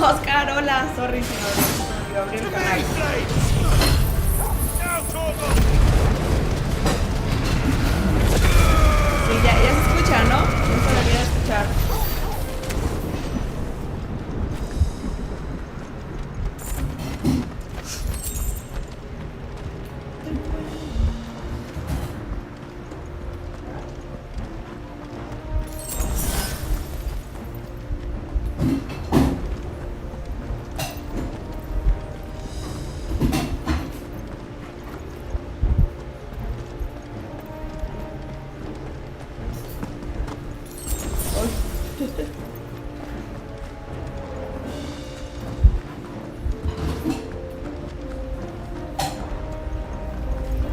Oscar, hola. Sorry si no me olvidó abrir el canal. Sí, ya se escucha, ¿no? Ya se debería escuchar.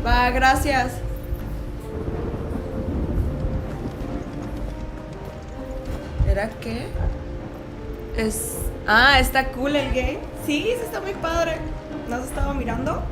Va, gracias. ¿Era qué? Está cool el game. Sí, sí está muy padre. ¿No has estado mirando?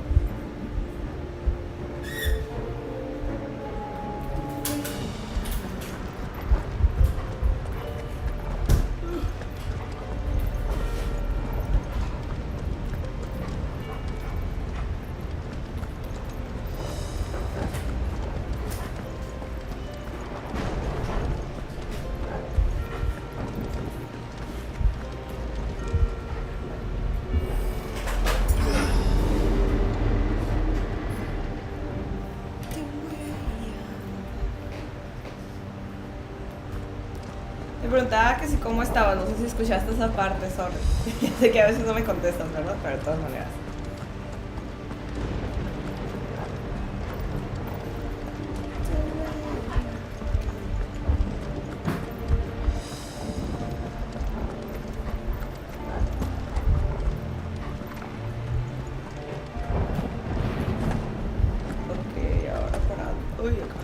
Me preguntaba que si cómo estabas, no sé si escuchaste esa parte, sorry. Sé que a veces no me contestas, ¿verdad? Pero de todas maneras. Ok, ahora para... Uy, acá.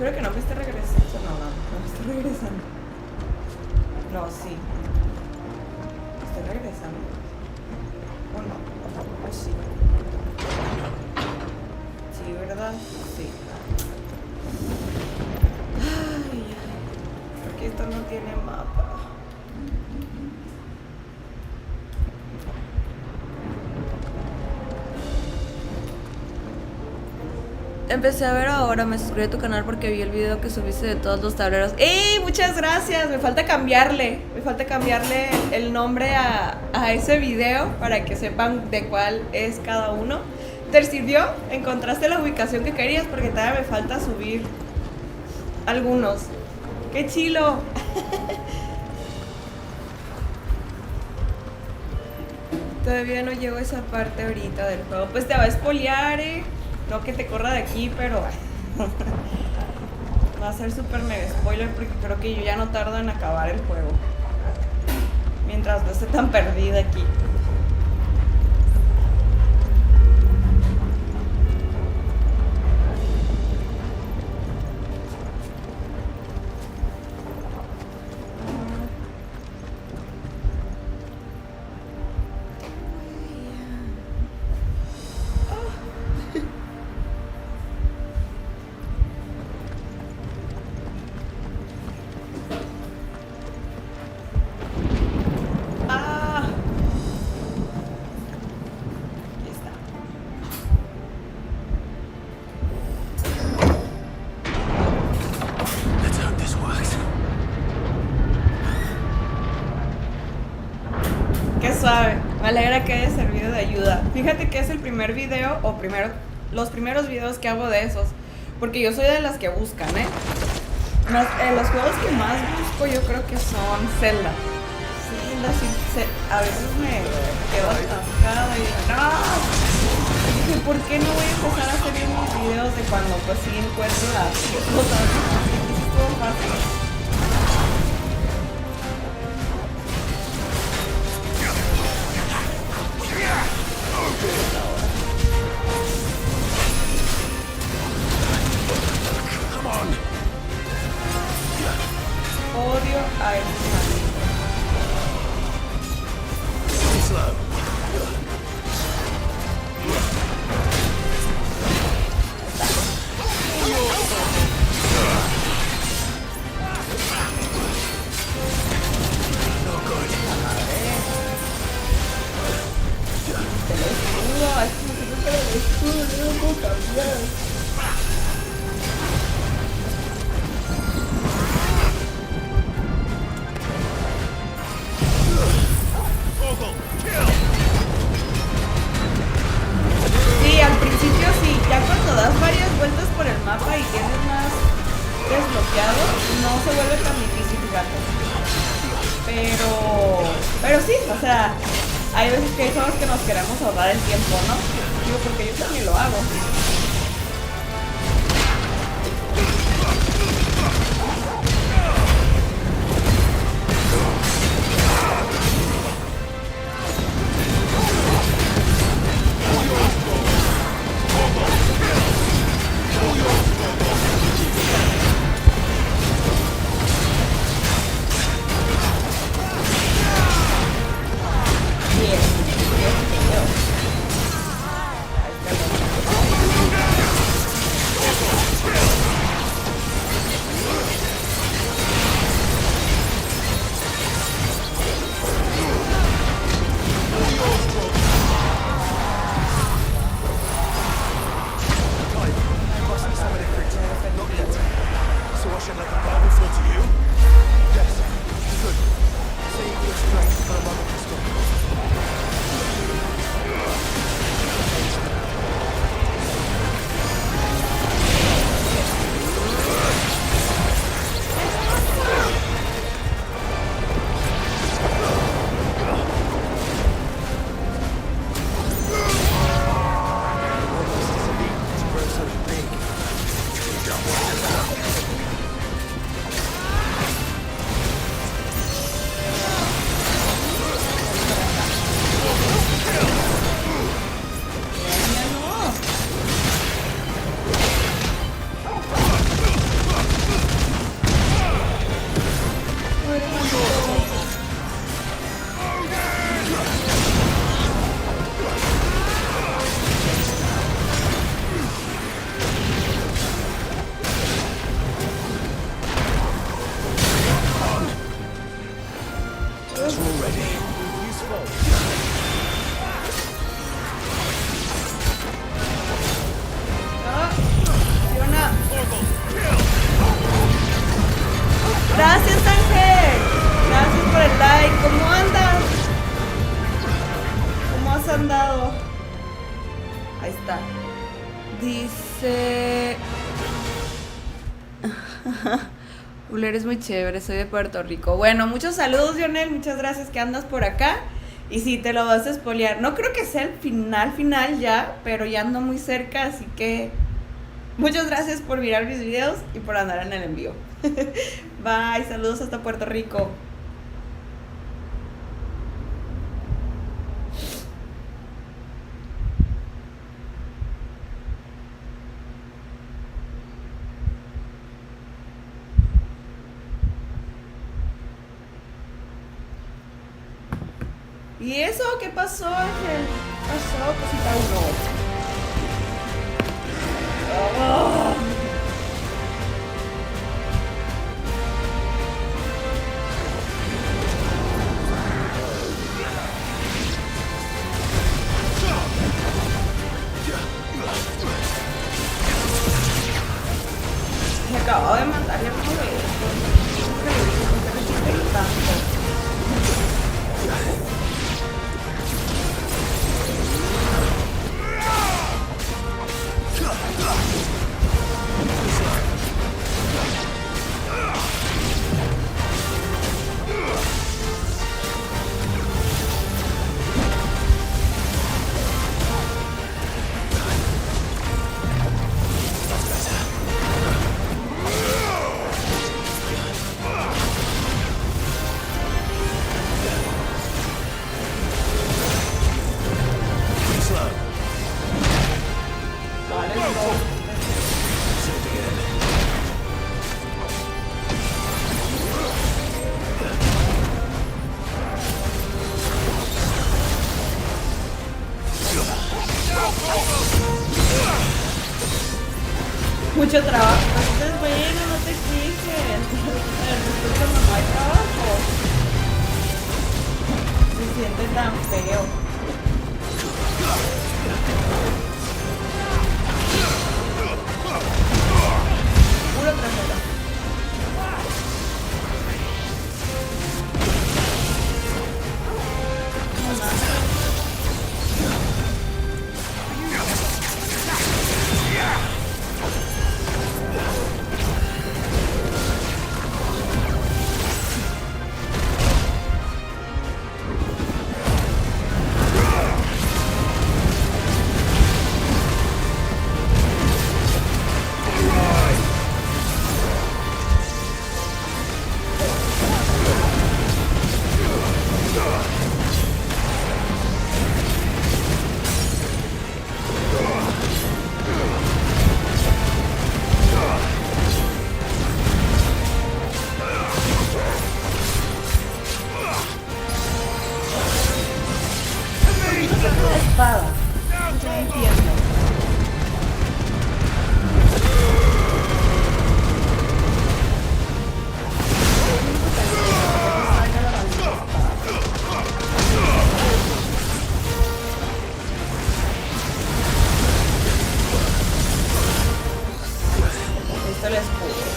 Espero que no me esté regresando. No me esté regresando. No, sí. ¿Estoy regresando? ¿O no? ¿O sí? Sí, ¿verdad? Sí. Ay, porque esto no tiene mapa. Empecé a ver ahora, me suscribí a tu canal porque vi el video que subiste de todos los tableros. ¡Ey! Muchas gracias. Me falta cambiarle el nombre a ese video para que sepan de cuál es cada uno. ¿Te sirvió? ¿Encontraste la ubicación que querías? Porque todavía me falta subir algunos. ¡Qué chilo! Todavía no llego a esa parte ahorita del juego. Pues te va a espolear, No que te corra de aquí, pero va a ser súper mega spoiler porque creo que yo ya no tardo en acabar el juego. Mientras no esté tan perdida aquí. Suave, me alegra que haya servido de ayuda. Fíjate que es el primer video, los primeros videos que hago de esos, porque yo soy de las que buscan, los juegos que más busco yo creo que son Zelda. Sí, a veces me quedo atascada y digo, no. Y dije, ¿por qué no voy a empezar a hacer unos videos de cuando pues sí encuentro las cosas? Es todo fácil. Odio a este maldito. Sí, al principio sí, ya cuando das varias vueltas por el mapa y tienes más desbloqueado, no se vuelve tan difícil, fíjate. Pero sí, o sea, hay veces que hay juegos que nos queremos ahorrar el tiempo, ¿no? Digo, porque yo también lo hago. Gracias, Ángel. Gracias por el like. ¿Cómo andas? ¿Cómo has andado? Ahí está. Dice... Uler es muy chévere, soy de Puerto Rico. Bueno, muchos saludos, Lionel. Muchas gracias que andas por acá. Y sí, te lo vas a spoilear. No creo que sea el final ya, pero ya ando muy cerca, así que... Muchas gracias por mirar mis videos y por andar en el envío. Bye, saludos hasta Puerto Rico. ¿Y eso qué pasó, Ángel? ¿Qué pasó, cosita uno? Oh. Me acabo de matar ya como de esto. mucho trabajo. Entonces, bueno, no te quejes. Después cuando no hay trabajo, se siente tan feo. Puro trasero. Espada. Ya entiendo. Esto le escudo.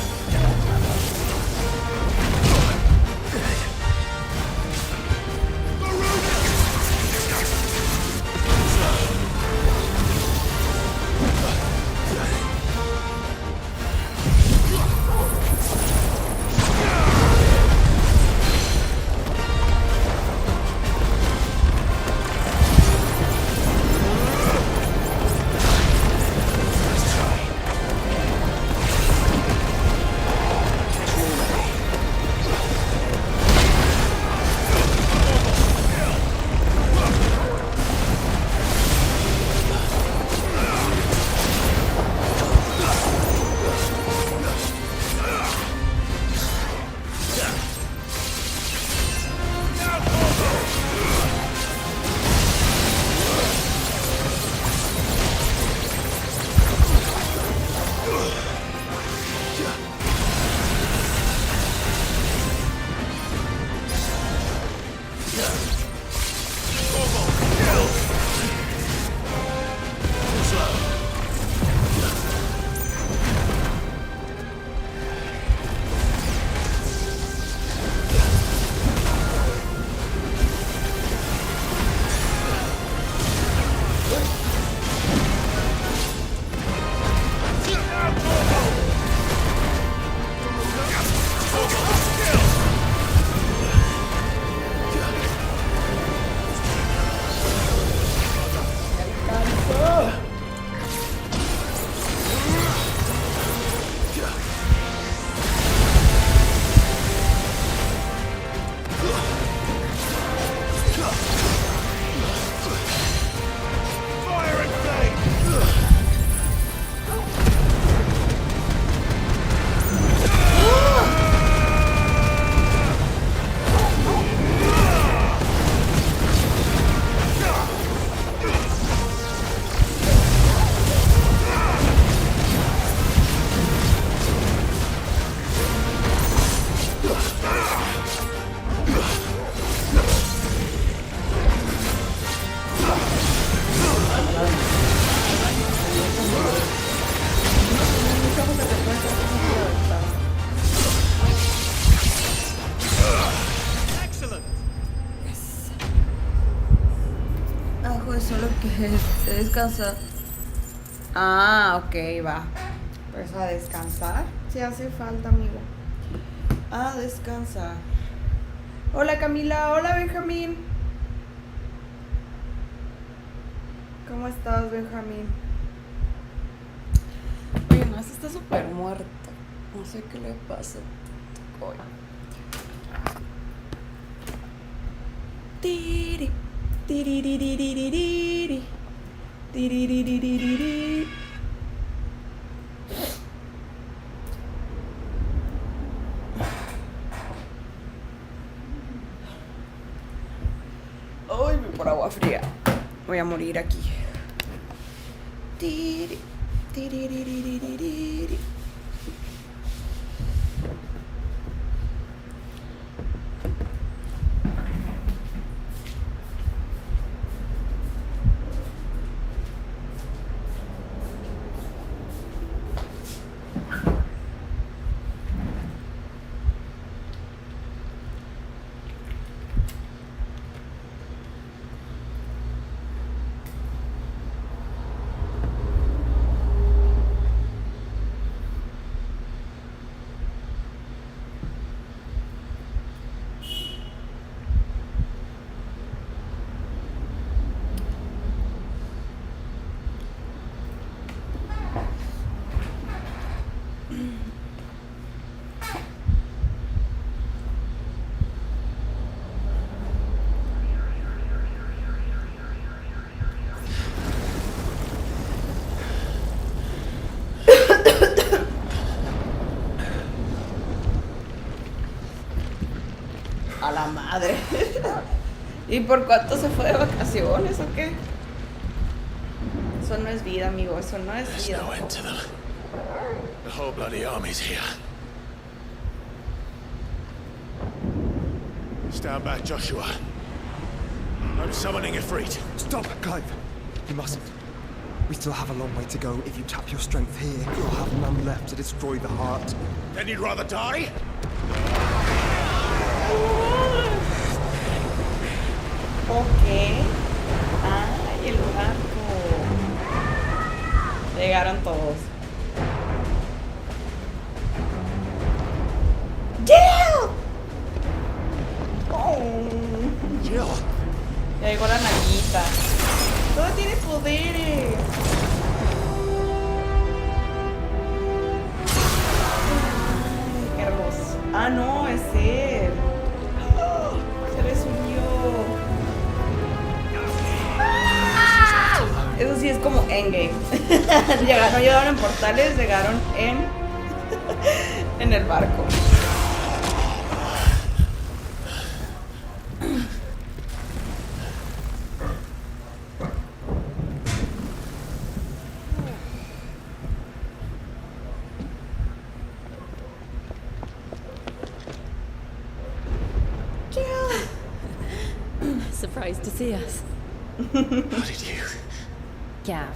Solo que descansar. Ah, ok, va. Pues a descansar. Si hace falta, amigo. A descansar. Hola Camila, hola Benjamín. ¿Cómo estás, Benjamín? Oye, no, está súper muerto. No sé qué le pasa. Oye. Tiri. Tiririririri. Tiririririri. Ay, voy por agua fría. Voy a morir aquí. Tiri. Tiririririririr. A la madre. ¿Y por cuánto se fue de vacaciones o qué? Eso no es vida, amigo. Eso no es vida. There's no end to them. The whole bloody army's here. Stand back, Joshua. I'm summoning Ifrit. Stop, Clive. You mustn't. We still have a long way to go. If you tap your strength here, you'll have none left to destroy the heart. Then you'd rather die? Ok. Ay, el barco. Llegaron todos. ¡Jill! Oh. Jill! Ya llegó la naguita. Todo tiene poderes. Ay, qué hermoso. Ah, no, es él. Se les unió. Eso sí es como Endgame. No llegaron en portales, llegaron en el barco. Surprised to see us. How did you? Gav.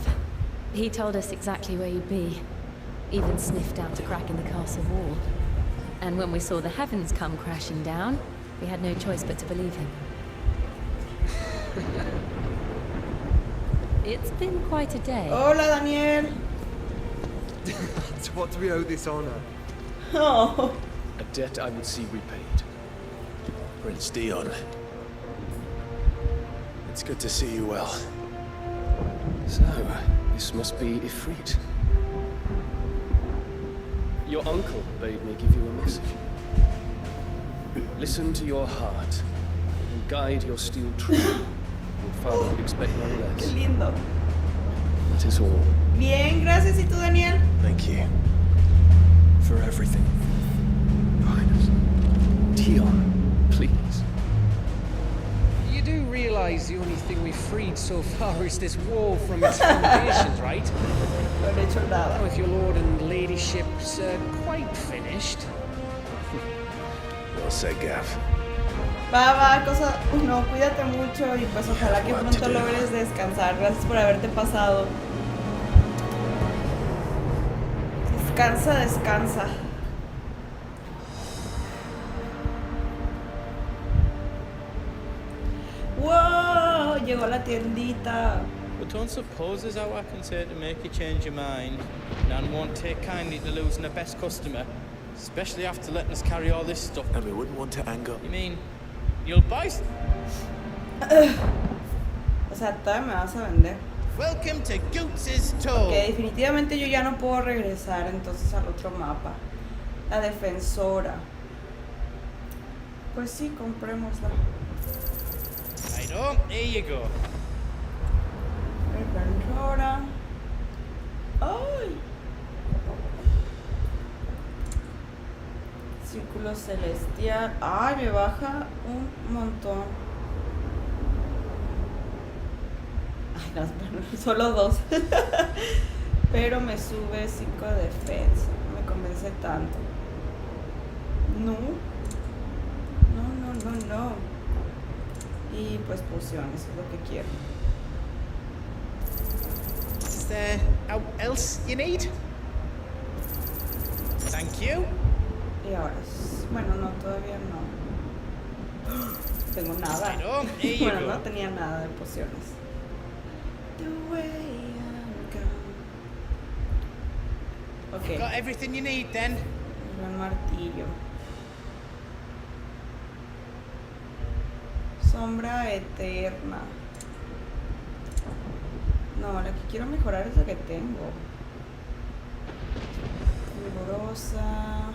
He told us exactly where you'd be. Even sniffed out a crack in the castle wall. And when we saw the heavens come crashing down, we had no choice but to believe him. It's been quite a day. Hola, Daniel. To what do we owe this honor? Oh. A debt I would see repaid. Prince Dion. It's good to see you well. So, this must be Ifrit. Your uncle bade me give you a message. Listen to your heart and guide your steel tree. Your father would expect no Qué less. lindo. That is all. Bien, gracias. ¿Y tú, Daniel? Thank you. For everything. Your Highness. Dion, please. You do realize the only thing we've freed so far is this wall from its foundations, right? No he hecho nada. With your lord and ladyship's quite finished. Well said, Gav. Va, cosa. No, cuídate mucho y pues ojalá que pronto logres descansar. Gracias por haberte pasado. Descansa, descansa. ¡Wow! Llegó la tiendita. But don't suppose there's how I can say to make you change your mind. Nan won't take kindly to losing her best customer, especially after letting us carry all this stuff. And we wouldn't want to anger. You mean you'll buy? O sea, todavía me vas a vender. Welcome to Goots's Tour. Que definitivamente yo ya no puedo regresar entonces al otro mapa. La defensora. Pues sí, comprémosla. Right on, here you go. Defensora. ¡Ay! Círculo celestial. ¡Ay! Me baja un montón. Ay, no, espera, solo dos. pero me sube 5 de defensa. No me convence tanto. No. No. Y pues pociones es lo que quiero. Is there else you need? Thank you. Y ahora, bueno, no, todavía no. Tengo nada. Right on, here you Bueno, go. no tenía nada de pociones. The way I'm gone. Ok, Got everything you need then? gran martillo. Sombra eterna. No, la que quiero mejorar es la que tengo. Vigorosa.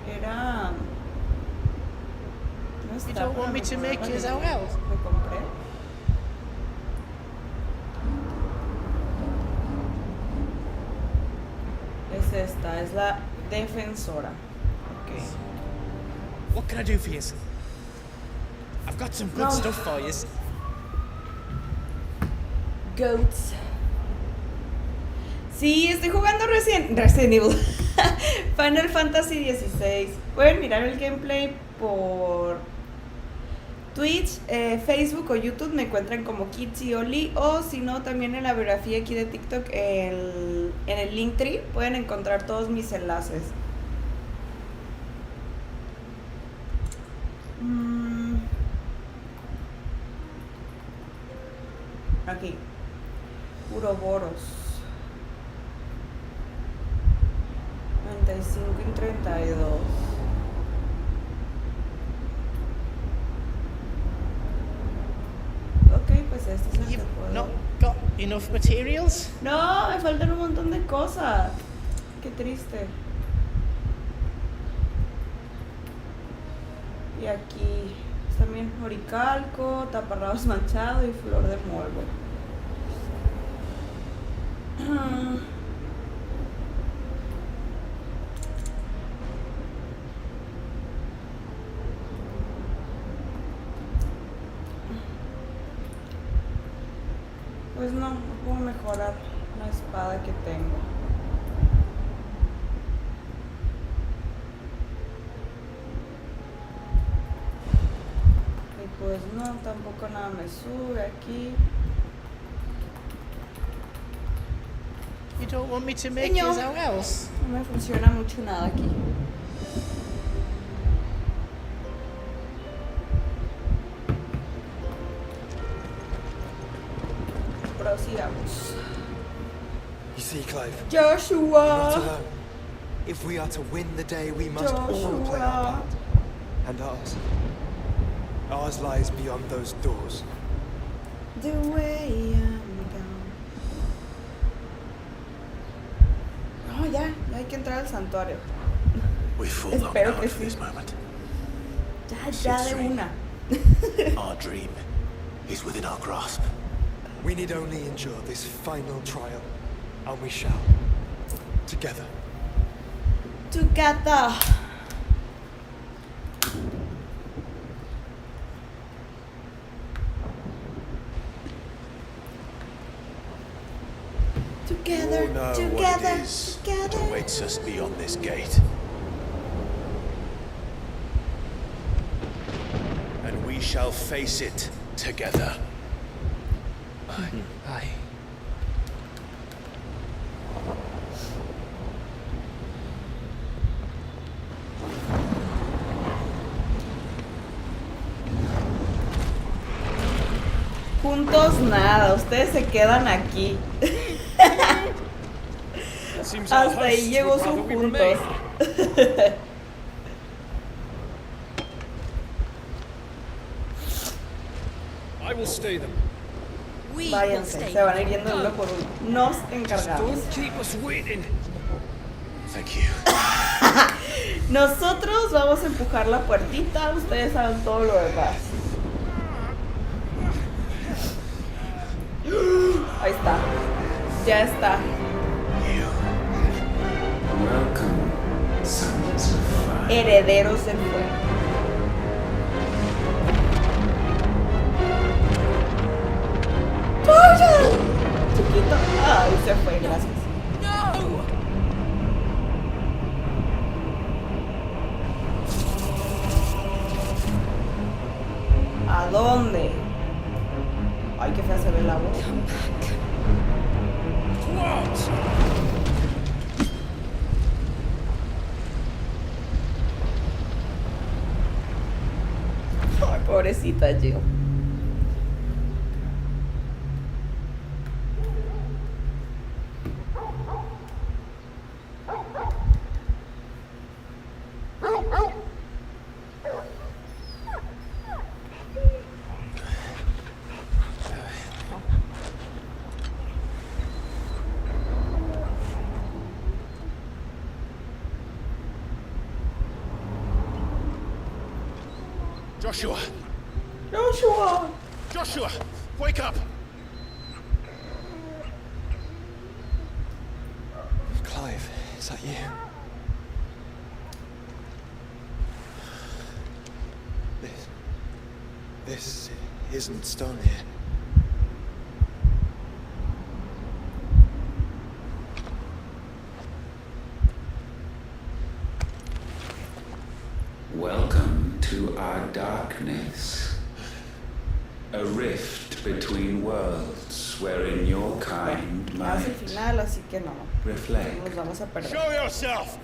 Era. No está You don't para want me to mejorar make la you que as else? me compré. Es esta, es la defensora. Ok. What can I do for you? I've got some good No. stuff for you. Goats. Sí, estoy jugando Resident Evil. Final Fantasy XVI. Pueden mirar el gameplay por Twitch, Facebook o YouTube. Me encuentran como Kitsioli. O si no, también en la biografía aquí de TikTok, en el Linktree, pueden encontrar todos mis enlaces. Aquí. Uroboros. 95 y 32. Ok, pues este es el que You've puedo. not got enough materials? No, me faltan un montón de cosas. Qué triste. Y aquí también oricalco, taparrabos manchado y flor de morbo. Pues no puedo mejorar la espada que tengo. Y pues no, tampoco nada me sube aquí. You don't want me to make you Señor. as else? No me funciona mucho nada aquí. Prosigamos. You see, Clive, we're not Joshua. alone. If we are to win the day, we must all play our Joshua. part. And ours. Ours lies beyond those doors. The way I'm gone. No, ya hay que entrar al santuario. We fought long Espero hard que for sí. this moment. Ya de una. Our dream is within our grasp. We need only endure this final trial, and we shall. Together. Together. Together, We all know together, what it is that together. awaits us beyond this gate. And we shall face it together. Aye. Juntos nada, ustedes se quedan aquí. Seems our Hasta ahí hosts llegó would su rather we juntos. remain. I will stay them. Váyanse, se van a ir yendo uno por uno. Nos encargamos. Don't keep us waiting. Thank you. Nosotros vamos a empujar la puertita, ustedes saben todo lo demás. Ahí está. Ya está. Herederos del fuego. se fue, gracias. No! ¿A dónde? Ay, qué fea se ve el agua. What? Ay, pobrecita Jill. Joshua! Joshua. Joshua! Wake up! Clive, is that you? This isn't stone here. Welcome to our darkness. A rift between worlds wherein your kind Ya es el might final, así que no. reflect. Nos vamos a perder. Show yourself!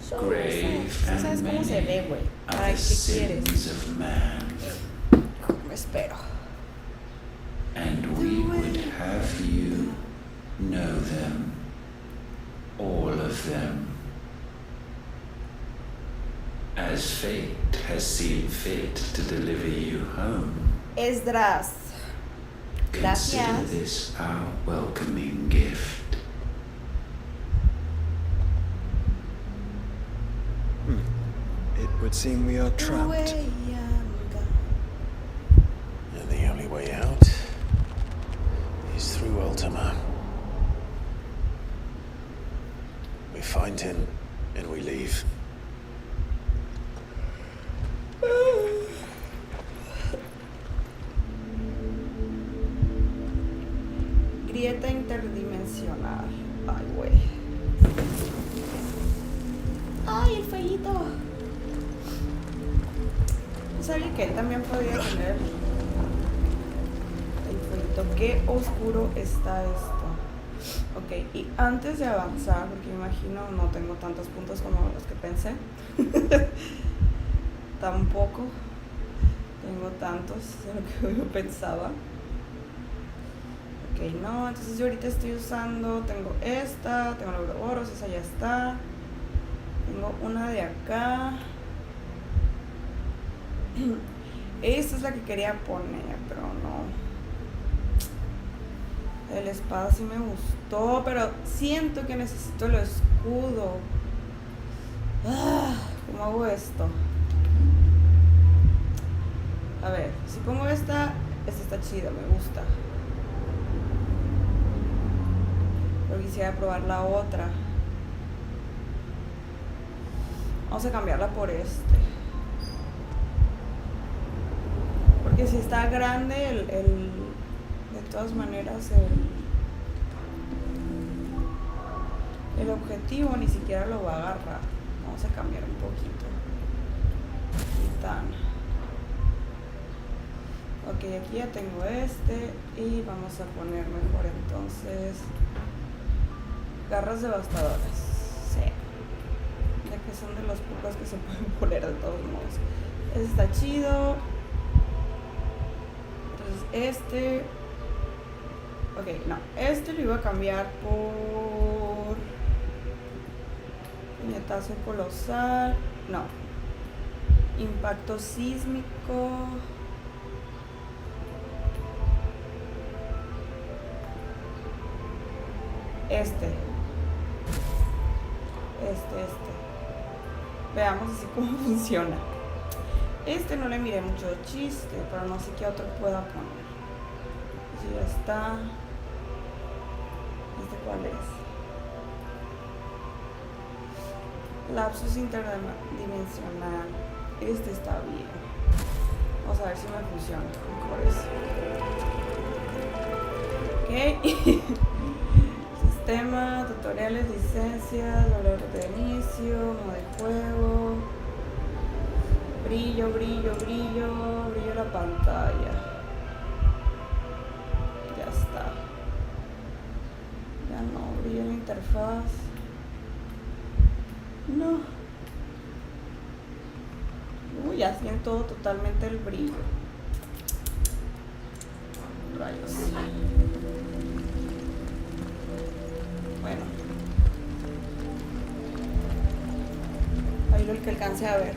Grave ¿Tú sabes and cómo se ve, many güey? are Ay, the ¿qué quieres? sins of man, Me espero. and we would have you know them, all of them. As fate has seen fit to deliver you home, Esdras. consider Gracias. this our welcoming gift. It would seem we are trapped. Away I'm gone. And the only way out is through Ultima. We find him and we leave. Grieta interdimensional. Ay, güey. Ay, el fueguito. No sabía que él también podía tener el fueguito. Qué oscuro está esto. Ok, y antes de avanzar, porque me imagino no tengo tantos puntos como los que pensé. Tampoco tengo tantos de lo que yo pensaba. Ok, no, entonces yo ahorita estoy usando, tengo esta, tengo la Ouroboros, esa ya está. Tengo una de acá. Esta es la que quería poner, pero no. El espada sí me gustó, pero siento que necesito el escudo. ¿Cómo hago esto? A ver, si pongo esta está chida, me gusta. Pero quisiera probar la otra. Vamos a cambiarla por este. Porque si está grande, de todas maneras, el objetivo ni siquiera lo va a agarrar. Vamos a cambiar un poquito. Titán. Ok, aquí ya tengo este. Y vamos a poner mejor entonces garras devastadoras. Sí. Ya que son de los pocos que se pueden poner de todos modos. Este está chido. Entonces este. Ok, no. Este lo iba a cambiar por puñetazo colosal. No. Impacto sísmico. Este. Veamos así cómo funciona. Este no le miré mucho chiste, pero no sé qué otro pueda poner. Si ya está. ¿Este cuál es? Lapsus interdimensional. Este está bien. Vamos a ver si me funciona. Por eso. Ok. tema, tutoriales, licencias, valor de inicio, modo de juego, brillo de la pantalla. Ya está. Ya no, brillo en la interfaz. No. Ya siento totalmente el brillo. Rayos. Bueno. Ahí lo que alcance a ver.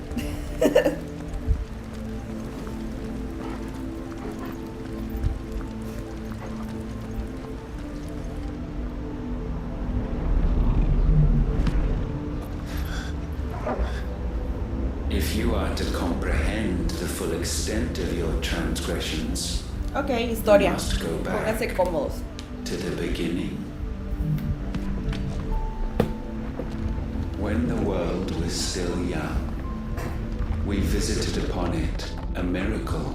If you are to comprehend the full extent of your transgressions, Ok, historia. you must go back Pónganse cómodos. to the beginning. When the world was still young, we visited upon it a miracle,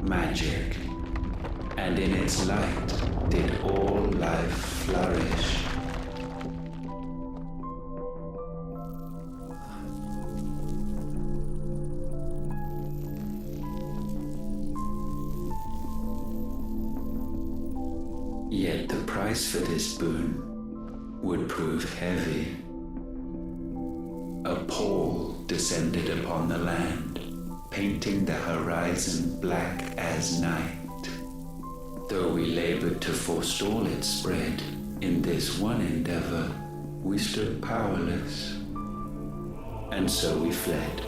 magic, and in its light did all life flourish. Yet the price for this boon would prove heavy. A pall descended upon the land, painting the horizon black as night. Though we labored to forestall its spread, in this one endeavor we stood powerless. And so we fled,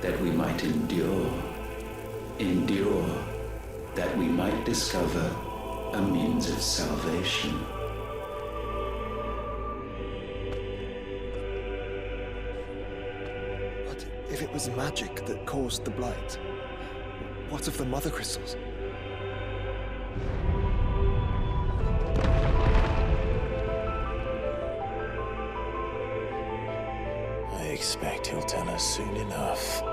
that we might endure, that we might discover a means of salvation. But if it was magic that caused the blight, what of the mother crystals? I expect he'll tell us soon enough.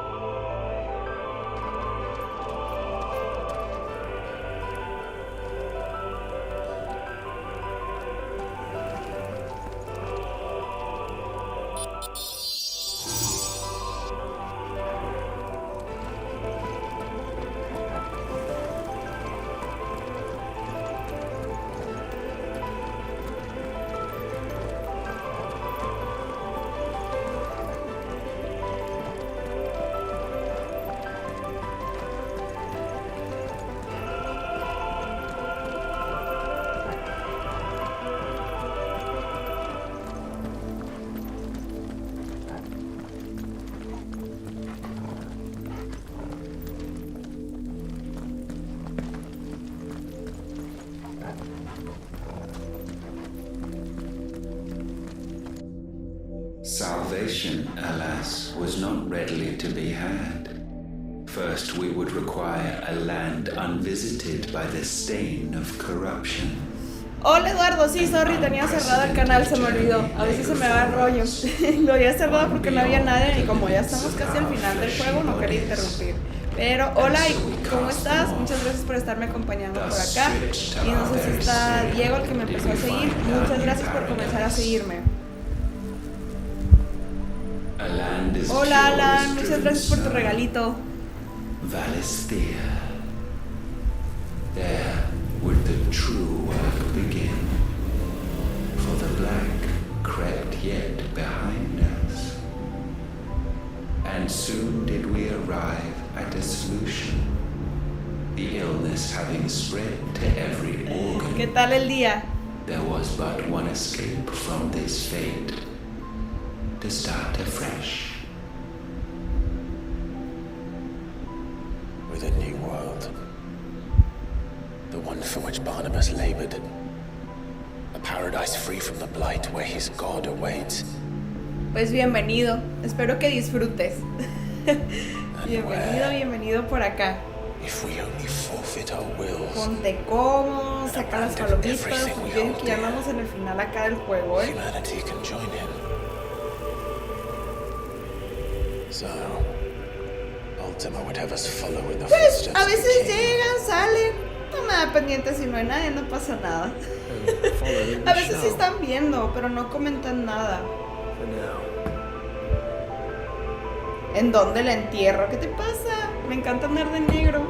Salvation, alas, was not readily to be had. First, we would require a land unvisited by the stain of corruption. Hola Eduardo, sí, sorry, tenía cerrado el canal, se me olvidó. A veces se me va el rollo. Lo había cerrado porque no había nadie y como ya estamos casi al final del juego no quería interrumpir. Pero hola, ¿y cómo estás? Muchas gracias por estarme acompañando por acá. Y no sé si está Diego el que me empezó a seguir. Muchas gracias por comenzar a seguirme. Hola Alan, muchas gracias por tu regalito. Valestia. There would the true work begin. For the black crept yet behind us. And soon did we arrive at a solution. The illness having spread to every organ. ¿Qué tal el día? There was but one escape from this fate. To start afresh. With a new world. The one for which Barnabas labored. A paradise free from the blight where his God awaits. Pues bienvenido, espero que disfrutes. Bienvenido por acá. If we only forfeit our wills. Ponte cómodo, saca las palomitas. Bien que ya andamos en el final acá del juego, ¿eh? Humanity can join him. So, Ultima would have us follow in the Pues footsteps a of the veces king. llegan, salen. No me da pendiente, si no hay nadie, no pasa nada. Following A the veces sí show. están viendo, pero no comentan nada. For now. ¿En dónde la entierro? ¿Qué te pasa? Me encanta andar de negro.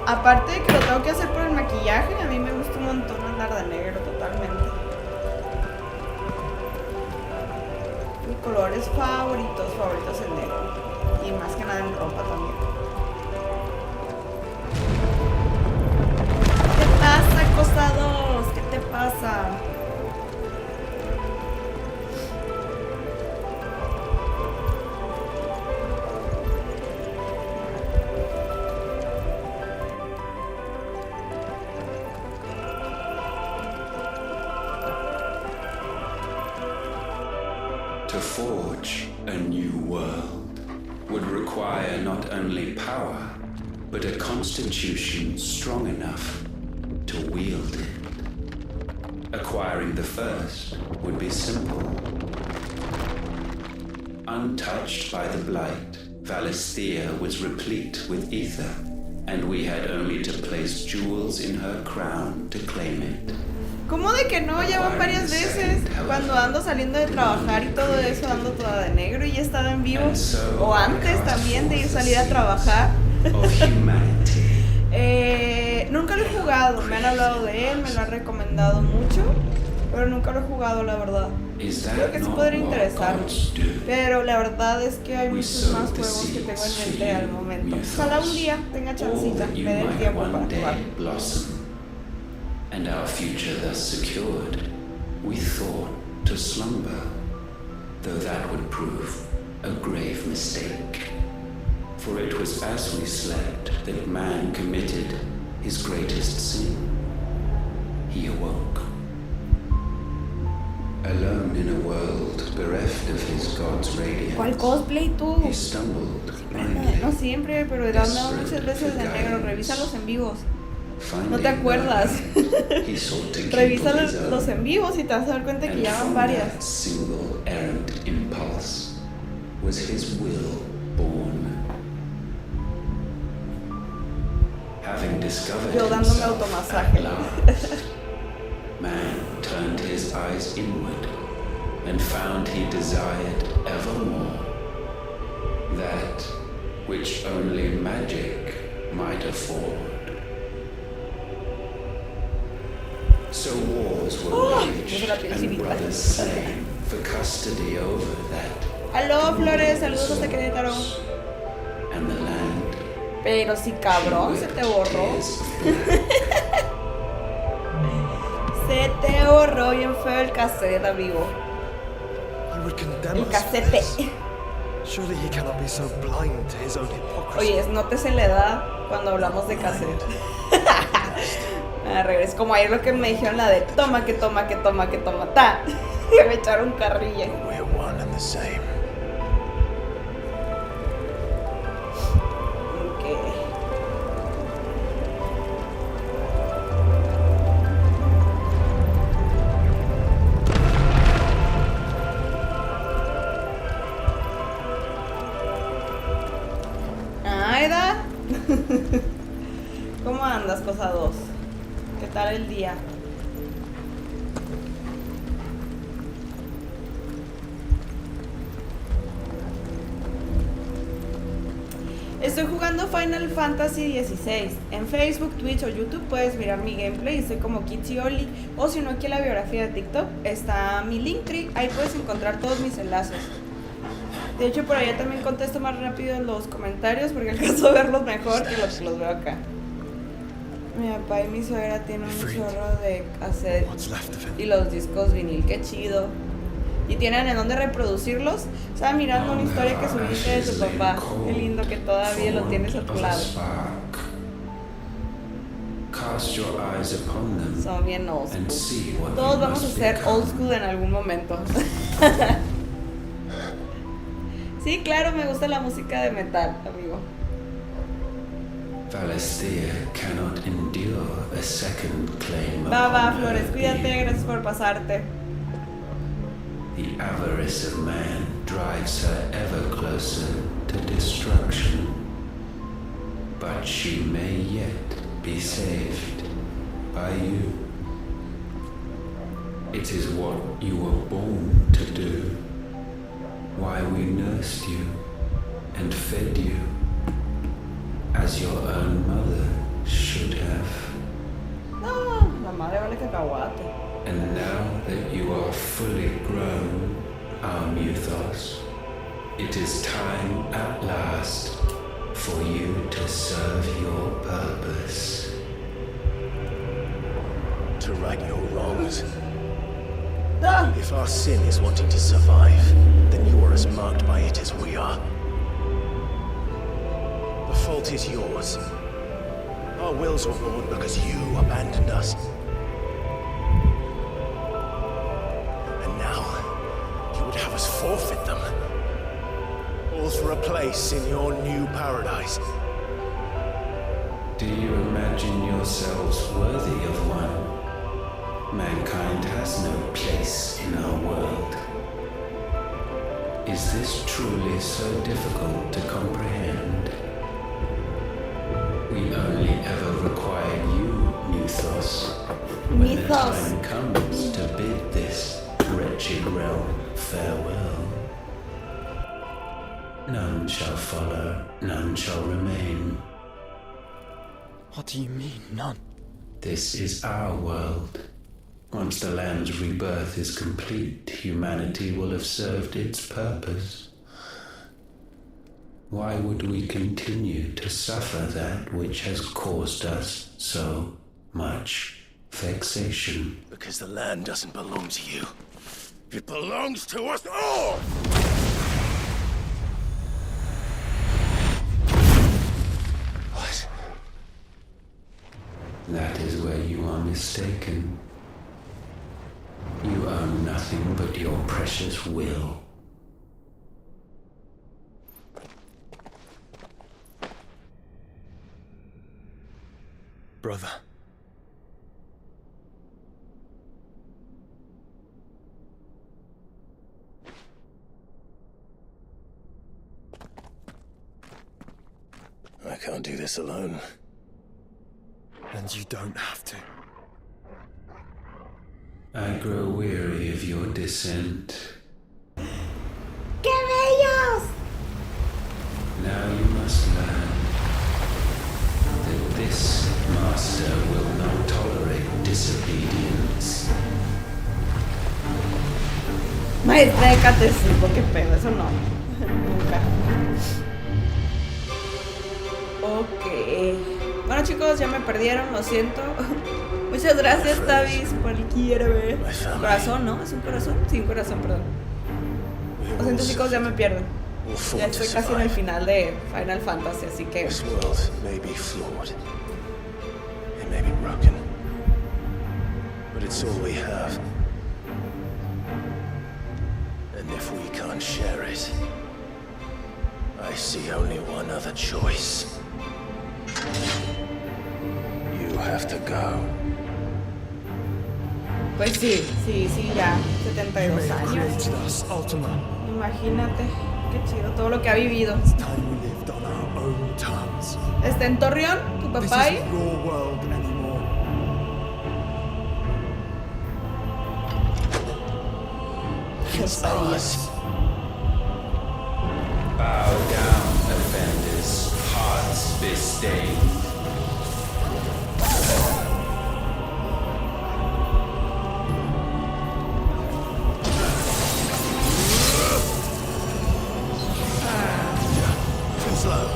Aparte de que lo tengo que hacer por el maquillaje, a mí me gusta un montón andar de negro, totalmente. Mis colores favoritos el negro. Y más que nada en ropa también. ¿Qué te pasa, cosa 2? ¿Qué te pasa? To forge a new world would require not only power, but a constitution strong enough to wield it. Acquiring the first would be simple. Untouched by the blight, Valisthea was replete with ether, and we had only to place jewels in her crown to claim it. ¿Cómo de que no? Ya van varias veces. Cuando ando saliendo de trabajar y todo eso, ando toda de negro y he estado en vivo. O antes también de ir salir a trabajar. Nunca lo he jugado. Me han hablado de él, me lo han recomendado mucho. Pero nunca lo he jugado, la verdad. Creo que sí podría interesarme. Pero la verdad es que hay muchos más juegos que tengo en mente al momento. Ojalá un día tenga chancita, me dé el tiempo para jugar. And our future thus secured, we thought to slumber, though that would prove a grave mistake. For it was as we slept that man committed his greatest sin. He awoke. Alone in a world bereft of his God's radiance, ¿Cuál cosplay tú? he stumbled blindly. No siempre, pero he andado muchas veces de negro. Revisa los en vivos. No te acuerdas. Revisa los en vivos y te vas a dar cuenta que ya van varias. Single errant impulse was his will born. Having discovered Yo dándome himself automasaje. at last, man turned his eyes inward and found he desired evermore that which only magic might afford. So wars were waged and brothers slain for custody over that. Aló, Flores, saludos hasta Querétaro. And the land. Pero si cabrón, se te borró. Se te borró bien feo el cassette, amigo. He would condemn El us. casete. Surely he cannot be so blind to his own hypocrisy. Oye, nótese la edad cuando hablamos de cassette. Regreso como ayer lo que me dijeron, la de toma, que toma, que toma, que toma, ta. Que me echaron carrilla. We're one and the same. Ok. Aida. ¿Cómo andas, cosa 2? ¿Qué tal el día? Estoy jugando Final Fantasy XVI. En Facebook, Twitch o YouTube puedes mirar mi gameplay. Estoy como Kitsioli. O si no, aquí en la biografía de TikTok está mi Linktree. Ahí puedes encontrar todos mis enlaces. De hecho, por allá también contesto más rápido los comentarios porque alcanzo a verlos mejor que los que los veo acá. Mi papá y mi suegra tienen un chorro de cassette y los discos vinil, qué chido. Y tienen en dónde reproducirlos. Estaba mirando una historia que subiste de tu papá. Qué lindo que todavía lo tienes a tu lado. Son bien old school. Todos vamos a ser old school en algún momento. Sí, claro, me gusta la música de metal, amigo. Valisthea cannot endure a second claim. Va, Flores, cuídate, gracias por pasarte. The avarice of man drives her ever closer to destruction. but she may yet be saved by you. It is what you were born to do, why we nursed you and fed you, as your own mother should have. No, la madre vale cacahuate. And now that you are fully grown, our mythos, it is time at last for you to serve your purpose. To right your wrongs. Ah. If our sin is wanting to survive, then you are as marked by it as we are. The fault is yours. Our wills were born because you abandoned us. And now, you would have us forfeit them. All for a place in your new paradise. Do you imagine yourselves worthy of one? Mankind has no place in our world. Is this truly so difficult to comprehend? We only ever require you, Mythos, when the time comes to bid this wretched realm farewell. None shall follow, none shall remain. What do you mean, none? This is our world. Once the land's rebirth is complete, humanity will have served its purpose. Why would we continue to suffer that which has caused us so much vexation? Because the land doesn't belong to you. It belongs to us all! What? That is where you are mistaken. You own nothing but your precious will. Brother. I can't do this alone. And you don't have to. I grow weary of your dissent. ¡Qué bellos! Now you must learn that this master will not tolerate disobedience. Maestra de catecismo, qué pedo, eso no. Nunca. Ok. Bueno chicos, ya me perdieron, lo siento. Muchas gracias, Tavis, por el quiere. Corazón, ¿no? ¿Es un corazón? Sí, un corazón, perdón. Lo siento chicos, ya me pierden. Ya estoy casi en el final de Final Fantasy, así que... This world may be flawed. It may be broken. But it's all we have. And if we can't share it, I see only one other choice. You have to go. Pues sí, ya. 72 años. Us, Ultima. Imagínate, qué chido todo lo que ha vivido. It's time we lived on our own terms. Está en Torreón, tu This papá ahí. isn't your world anymore. It's ours. Bow down, offenders, hearts be stained. Too slow.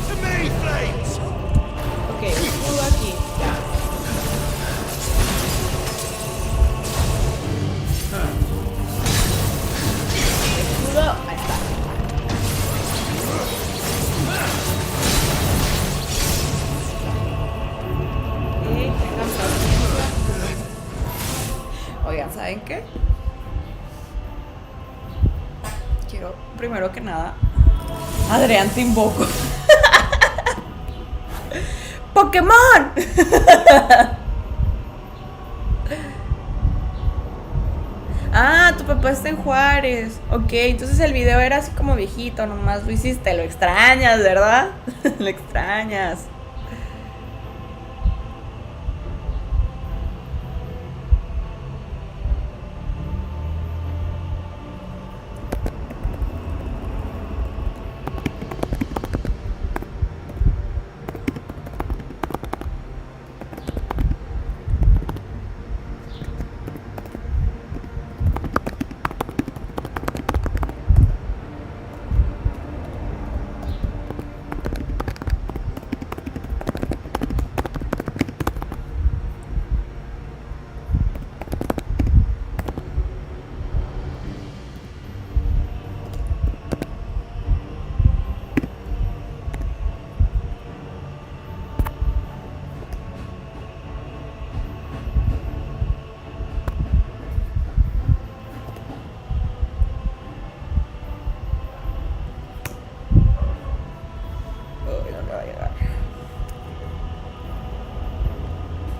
To me, flames! Ok, escudo aquí, ya. Escudo, ahí está. Y tengan paciencia. Oigan, ¿saben qué? Quiero, primero que nada, Adrián, te invoco. ¡Pokémon! Ah, Ah, tu papá está en Juárez. Ok, entonces el video era así como viejito, nomás lo hiciste. Lo extrañas, ¿verdad? Lo extrañas.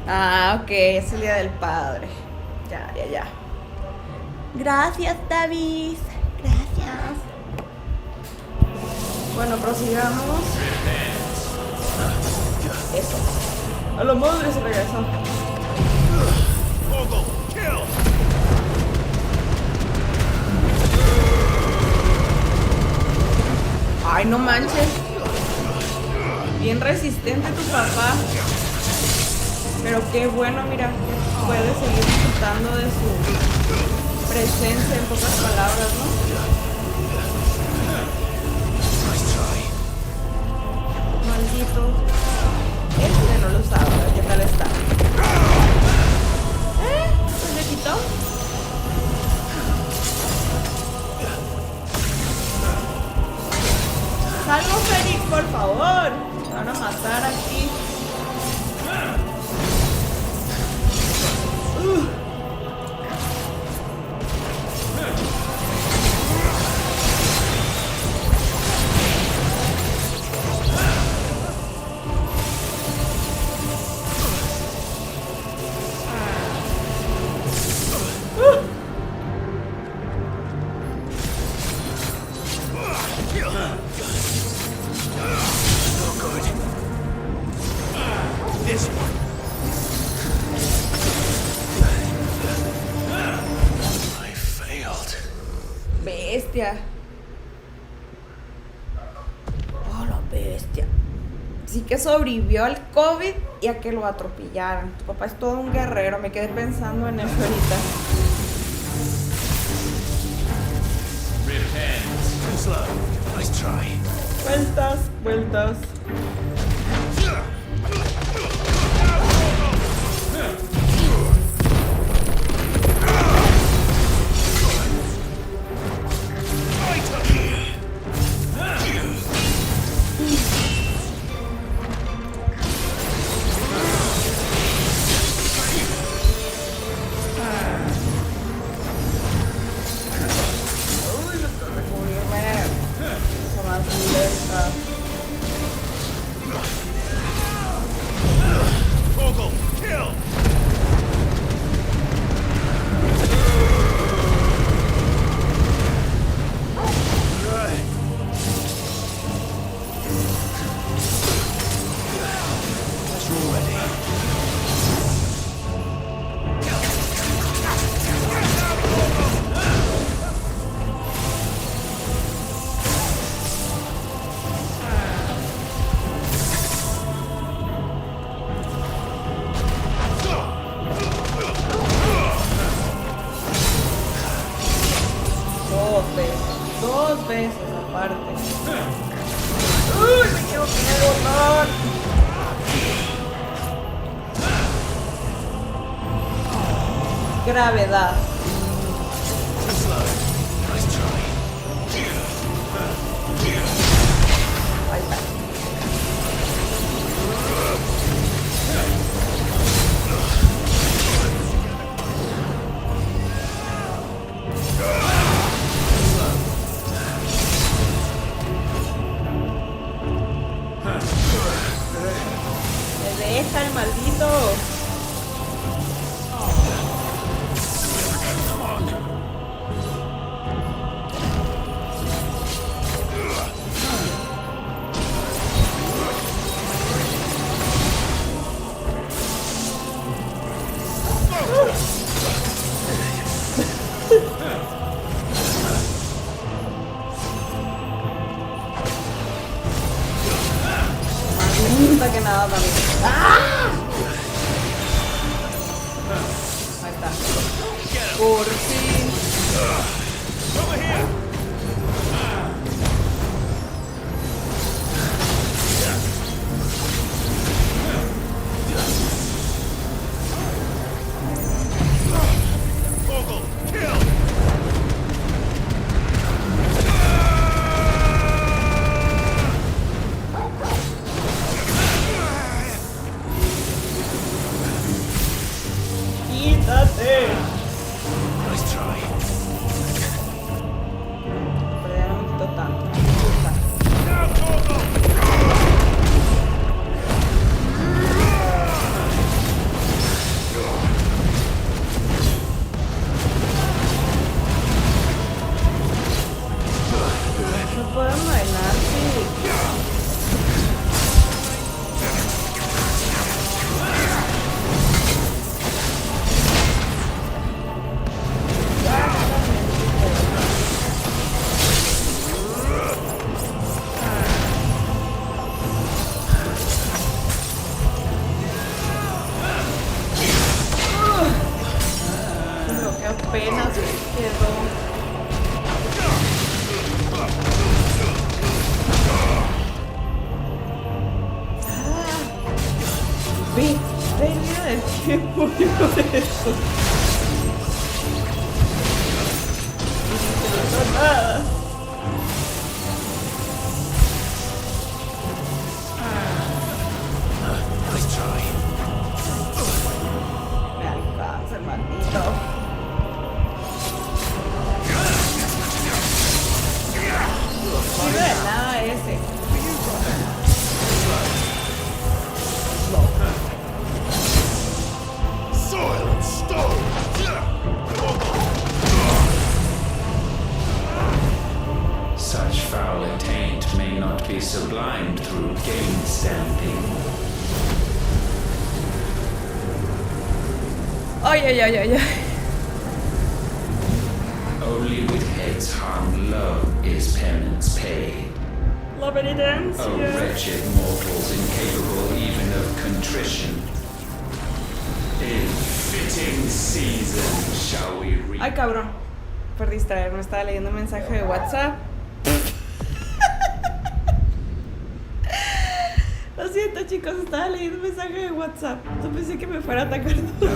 Ah, ok, es el Día del Padre. Ya. Gracias, David. Gracias. Bueno, prosigamos. Eso. A la madre se regresó. Ay, no manches. Bien resistente tu papá. Pero qué bueno, mira, que puede seguir disfrutando de su presencia, en pocas palabras, ¿no? Maldito. Este no lo usaba, a ver qué tal está. ¿Se le quitó? Salgo, Félix, por favor. Me van a matar aquí. Bestia. Oh, la bestia. Sí que sobrevivió al COVID y a que lo atropellaran. Tu papá es todo un guerrero. Me quedé pensando en eso ahorita. Vueltas. Dos veces aparte. ¡Uy! Me equivoqué en el botón. Gravedad. Ahí está. Me deja el maldito. Por fin. ¡Quítate! Pero ya no me quitó tanto. No pueden bailar, sí. Lo que apenas quedó. Ve, venía del tiempo yo de eso. No hizo nada. Me alcanza el maldito. No sirve de nada ese. Such foul attaint may not be sublimed through gainstanding. Ay, ay, ay, ay, ay. Only with heads hung low is penance paid. La penitencia. O wretched mortals incapable even of contrition. In fitting season shall we reap. Ay, cabrón. Por distraerme, estaba leyendo un mensaje de WhatsApp. Lo siento, chicos, estaba leyendo un mensaje de WhatsApp. No pensé que me fuera a atacar todo.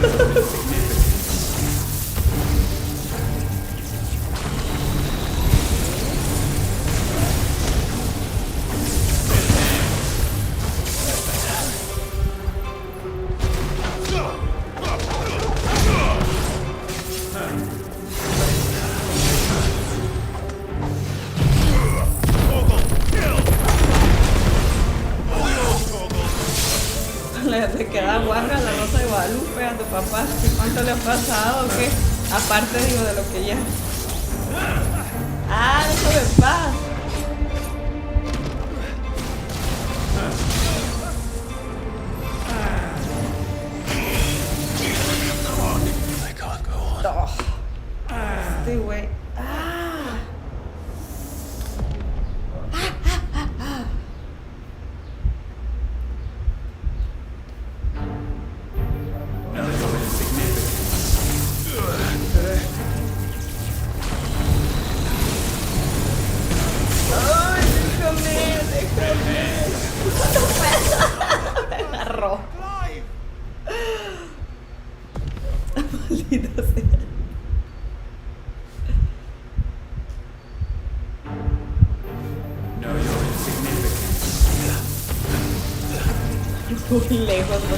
Le queda guanga la Rosa de Guadalupe a tu papá. ¿Cuánto le ha pasado o qué? Aparte, digo, de lo que ya. Ah, déjame en paz. I can't go on. Oh. Este güey. Ah. Ay, déjame. No puedo. Me agarró. Maldita sea. Know your insignificance. Muy lejos, no.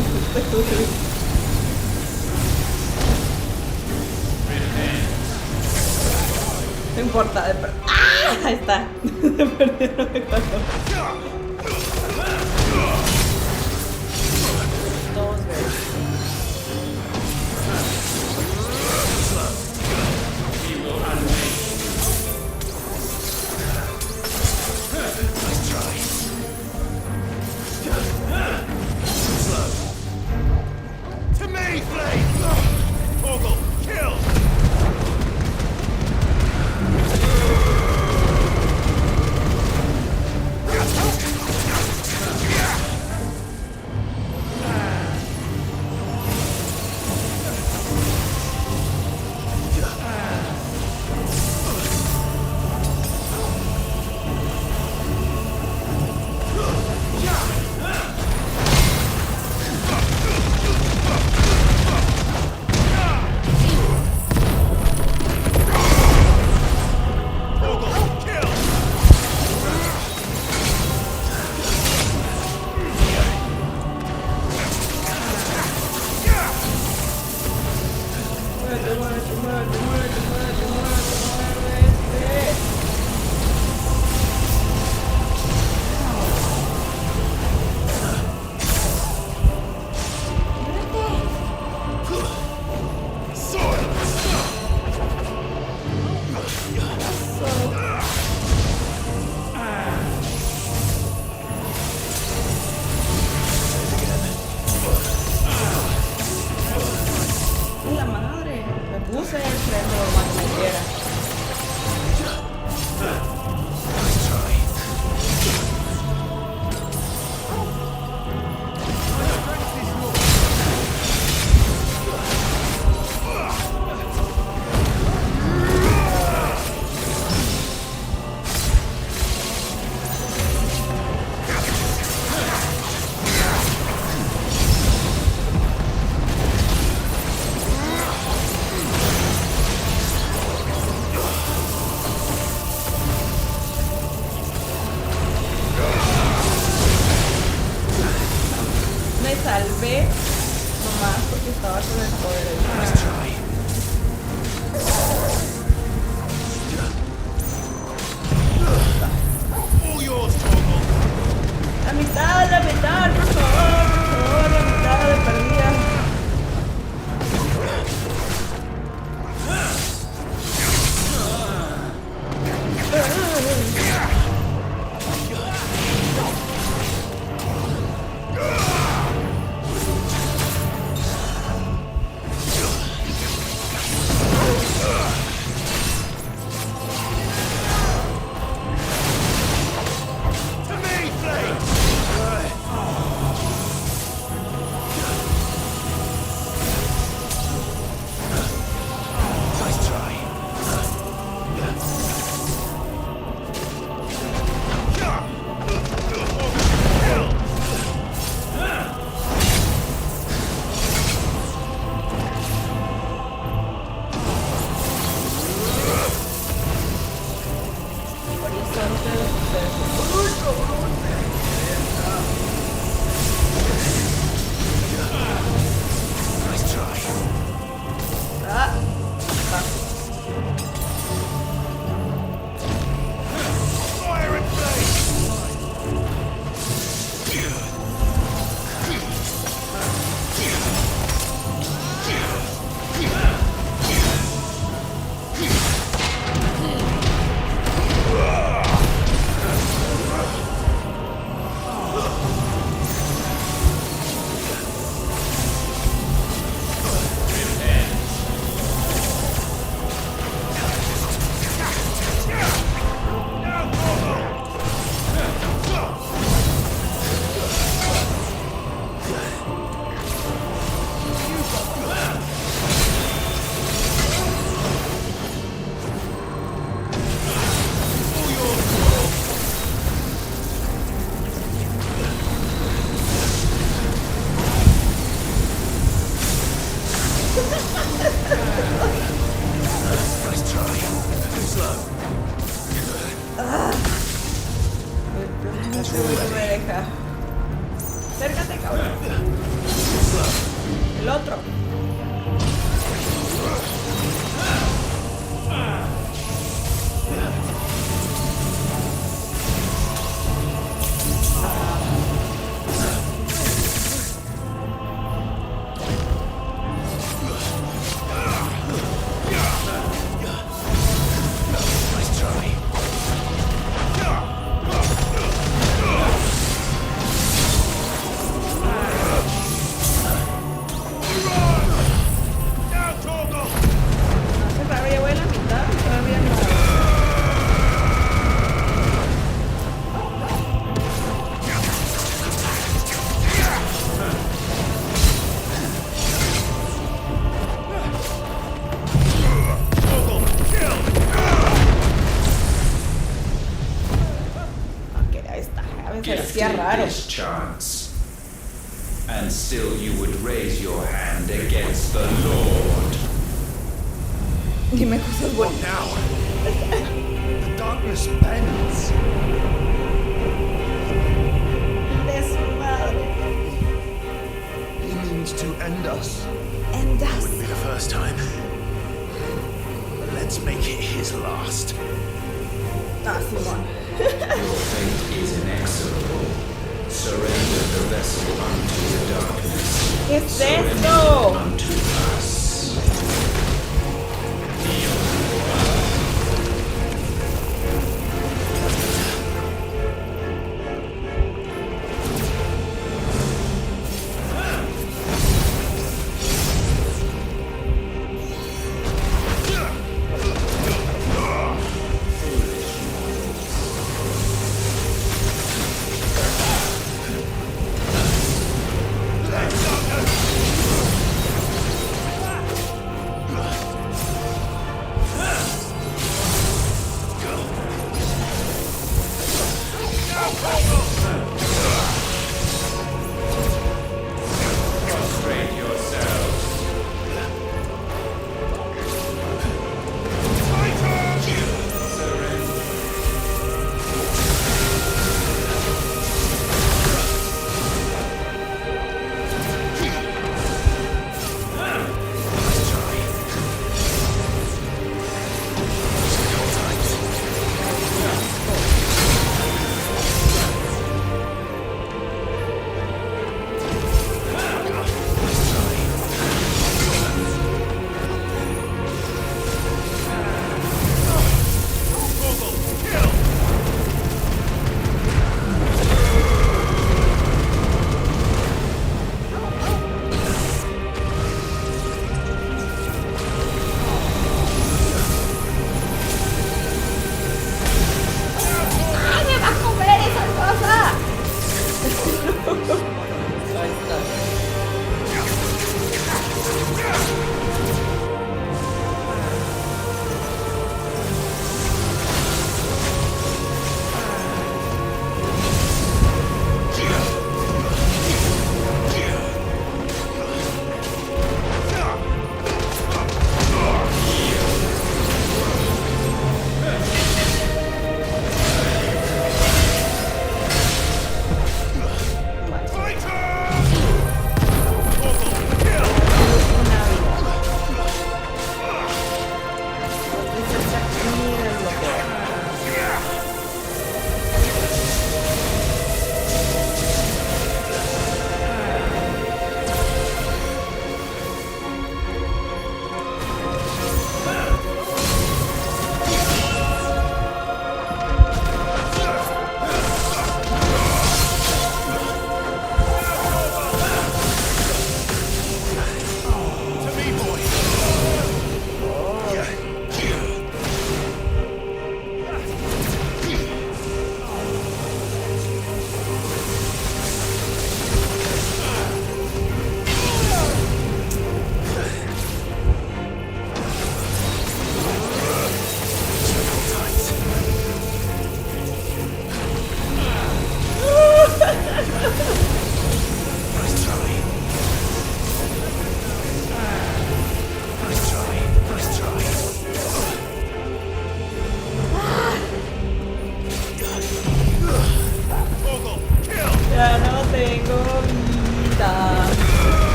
No importa, ¡ah! Ahí está. De perder no me cuento. Dos veces. To me, Blade! Ogle, kill! muévete, muévete, muévete, muévete, muévete, muévete. La madre, me puse el freno lo más que quiera. Me salvé nomás porque estaba con el poder del la mitad, por favor, la mitad de perdida. Acércate, cabrón. El otro. This chance, and still you would raise your hand against the Lord. Dime cosas What buenas. now? The darkness bends. De su madre. He means to end us. And us. Wouldn't be the first time. Let's make it his last. Ah, Simón. Your fate is inexorable. Surrender the vessel unto the darkness. ¿Qué es Surrender esto? unto us.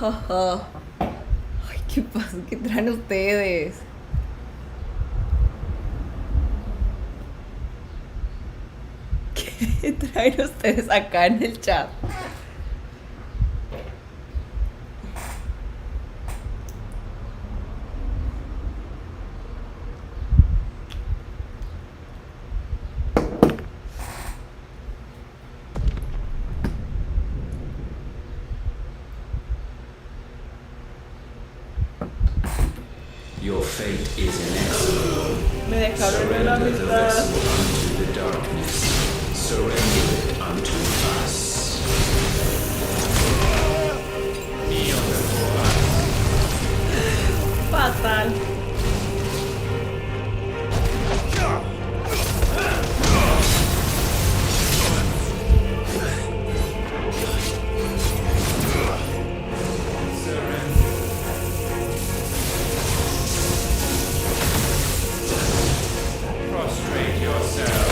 Ay, ¿qué pasa? ¿Qué traen ustedes? ¿Qué traen ustedes acá en el chat? Your fate is inexorable. Me dejaron en la Surrender the mitad. vessel unto the darkness. Surrender it unto us. Kneel before us. Fatal. Prostrate yourself.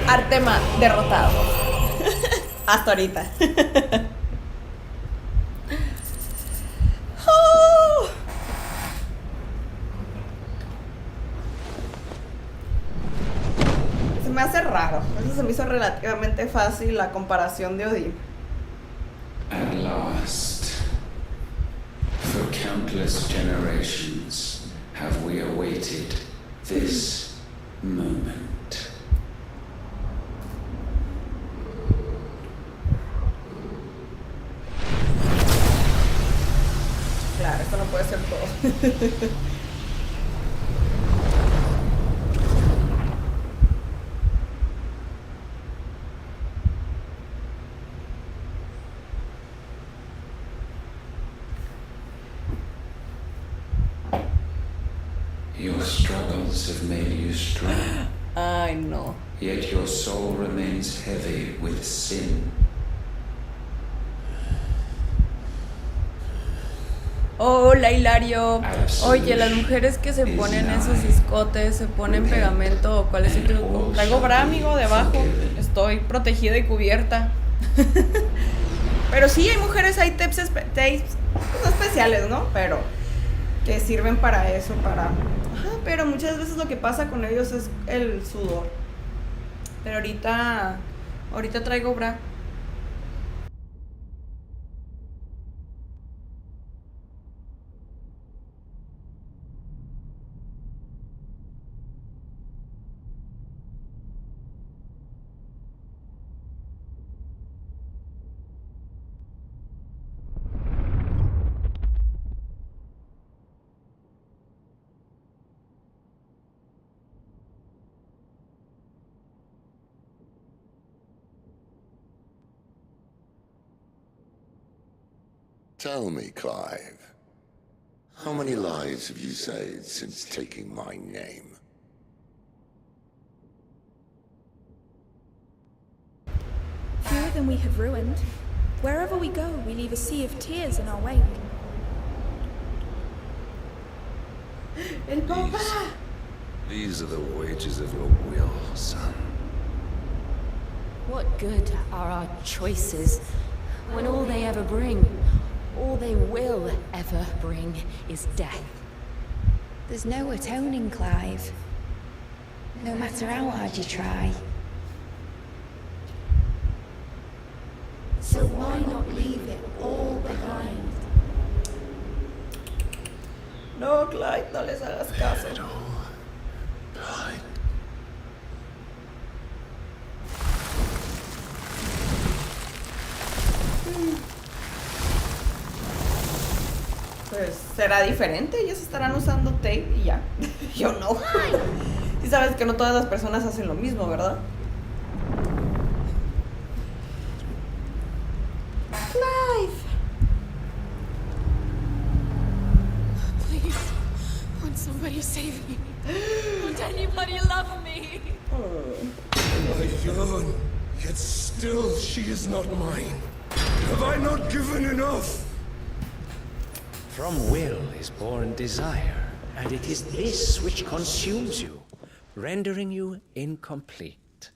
Artema derrotado. Hasta ahorita. Oh. Se me hace raro. Eso se me hizo relativamente fácil la comparación de Odín. At last, for countless generations, have we awaited this moment. Claro, esto no puede ser todo. Your struggles have made you strong, Ay, no. yet your soul remains heavy with sin. Hola, Hilario. Oye, las mujeres que se ponen esos escotes, se ponen pegamento, ¿cuál es el truco? Traigo bra, amigo, debajo. Estoy protegida y cubierta. Pero sí, hay mujeres, hay tapes especiales, ¿no? Pero que sirven para eso, para... Ajá, pero muchas veces lo que pasa con ellos es el sudor. Pero ahorita traigo bra. Tell me, Clive, how many lives have you saved since taking my name? Fewer than we have ruined. Wherever we go, we leave a sea of tears in our wake. El papá. These are the wages of your will, son. What good are our choices when all they ever bring, all they will ever bring, is death? There's no atoning, Clive. No matter how hard you try. So why not leave it all behind? No, Clyde, no les hagas caso. Clive. Pues será diferente, ellos estarán usando tape y ya. Yo no. Y sabes que no todas las personas hacen lo mismo, ¿verdad? Clive. Please, won't somebody save me? Won't anybody love me? My young, yet still she is not mine. Have I not given enough? From will is born desire, and it is this which consumes you, rendering you incomplete.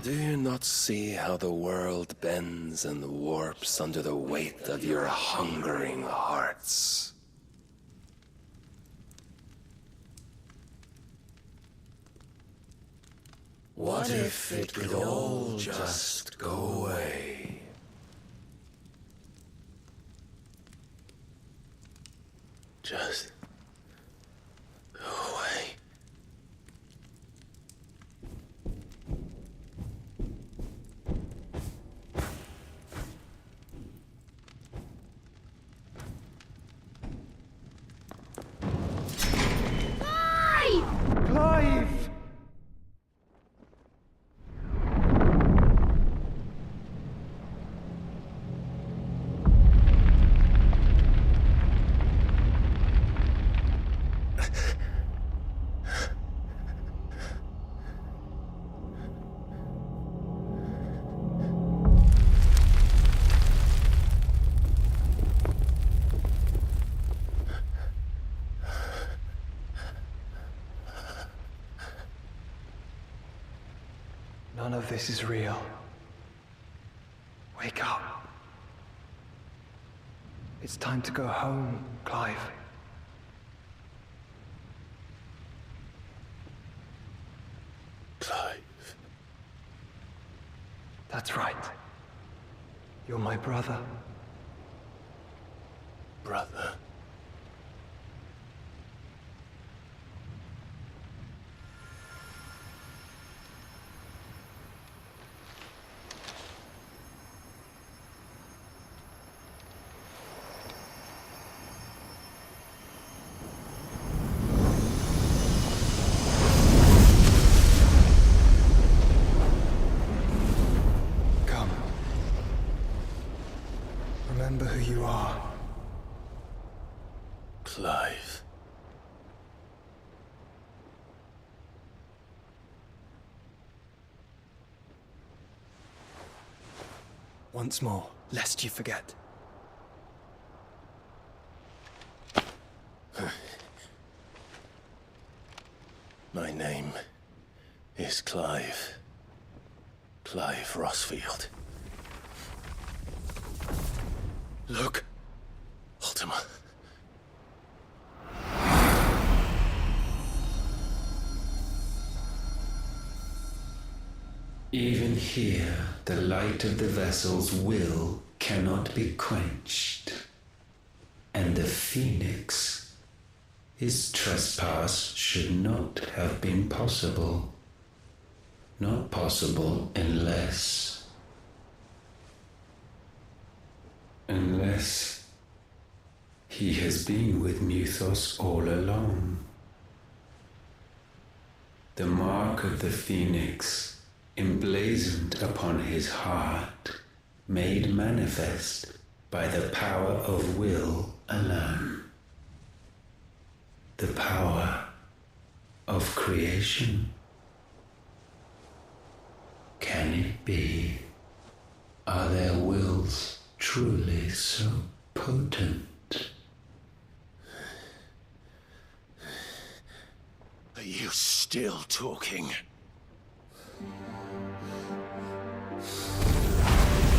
Do you not see how the world bends and warps under the weight of your hungering hearts? What if it could all just go away? Just go away. Clive! None of this is real. Wake up. It's time to go home, Clive. Clive. That's right. You're my brother. Brother. Come. Remember who you are. Clive. Once more, lest you forget. My name is Clive. Clive Rossfield. Look, Ultima. Even here, the light of the vessel's will cannot be quenched. And the Phoenix, his trespass should not have been possible. Not possible unless he has been with Muthos all along. The mark of the Phoenix, emblazoned upon his heart, made manifest by the power of will alone. The power of creation. Can it be? Are their wills truly so potent? Are you still talking?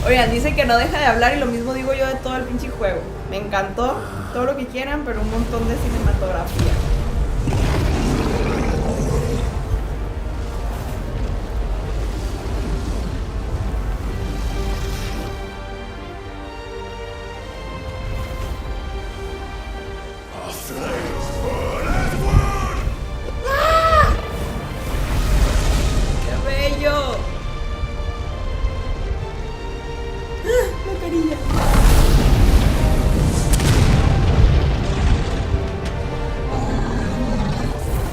Oigan, dice que no deja de hablar y lo mismo digo yo de todo el pinche juego. Me encantó, todo lo que quieran, pero un montón de cinematografía. ¡Qué bello! La carilla.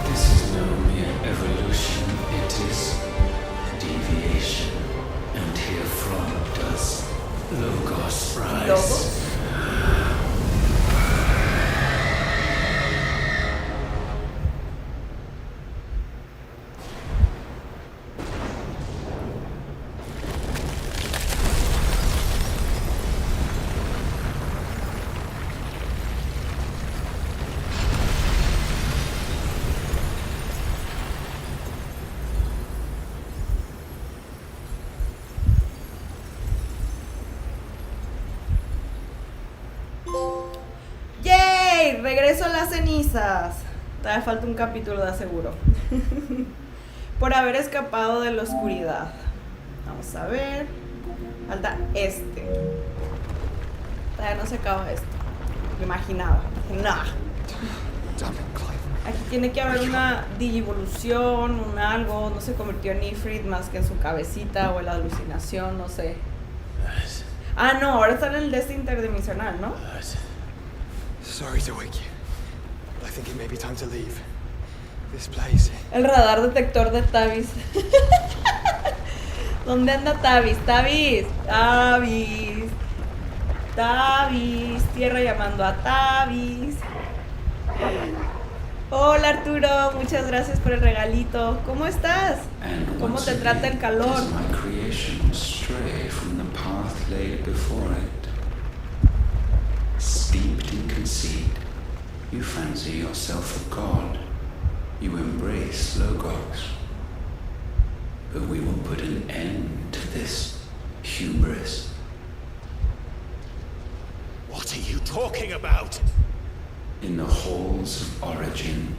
This is no mere evolution, it is deviation. And herefrom does Logos rise. ¿Logos? ¡Yay! Regreso a las cenizas. Todavía falta un capítulo de aseguro. por haber escapado de la oscuridad. Vamos a ver. Falta este. Todavía no se acaba esto. Lo imaginaba. Nah. Aquí tiene que haber una digivolución, un algo. No se convirtió en Ifrit más que en su cabecita o en la alucinación, no sé. Ah, no, ahora está en el este interdimensional, ¿no? Sorry to wake you. I think it may be time to leave. This place. El radar detector de Tavis. ¿Dónde anda Tavis? Tavis. Tavis. Tavis. Tierra llamando a Tavis. Hola Arturo, muchas gracias por el regalito. ¿Cómo estás? ¿Cómo te trata el calor? My creation stray from the path laid before it. Steeped in conceit, you fancy yourself a god. You embrace Logos. But we will put an end to this hubris. What are you talking about? In the halls of origin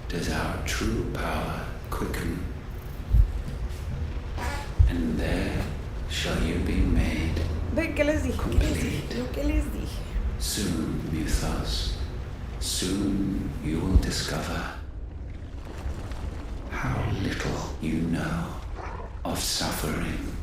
does our true power quicken. And there shall you be made. Ve, ¿qué les dije? ¿Qué les dije? Soon, Muthos, soon you will discover how little you know of suffering.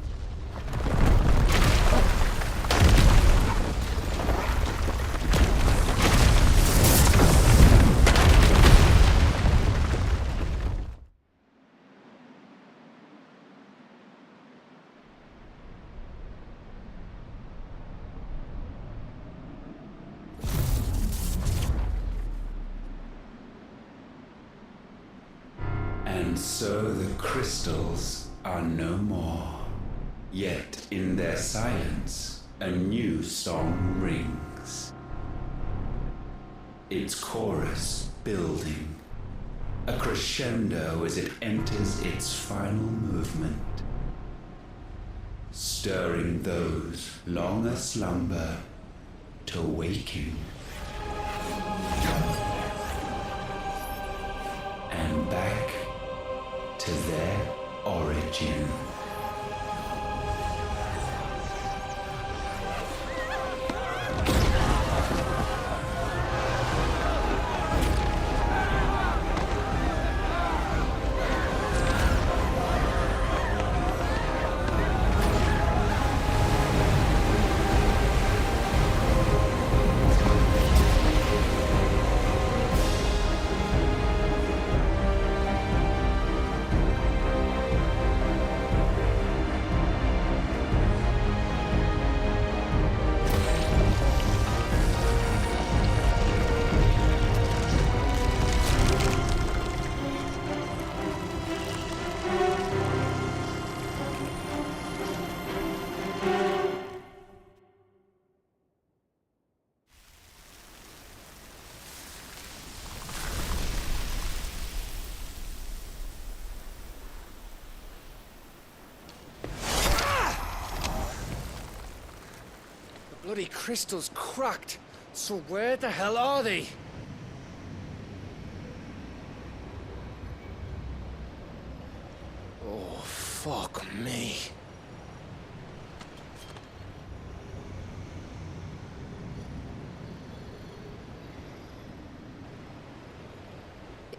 And so the crystals are no more. Yet in their silence, a new song rings. Its chorus building, a crescendo as it enters its final movement, stirring those long aslumber to waking. And back to their origin. Bloody crystal's cracked. So where the hell are they? Oh, fuck me.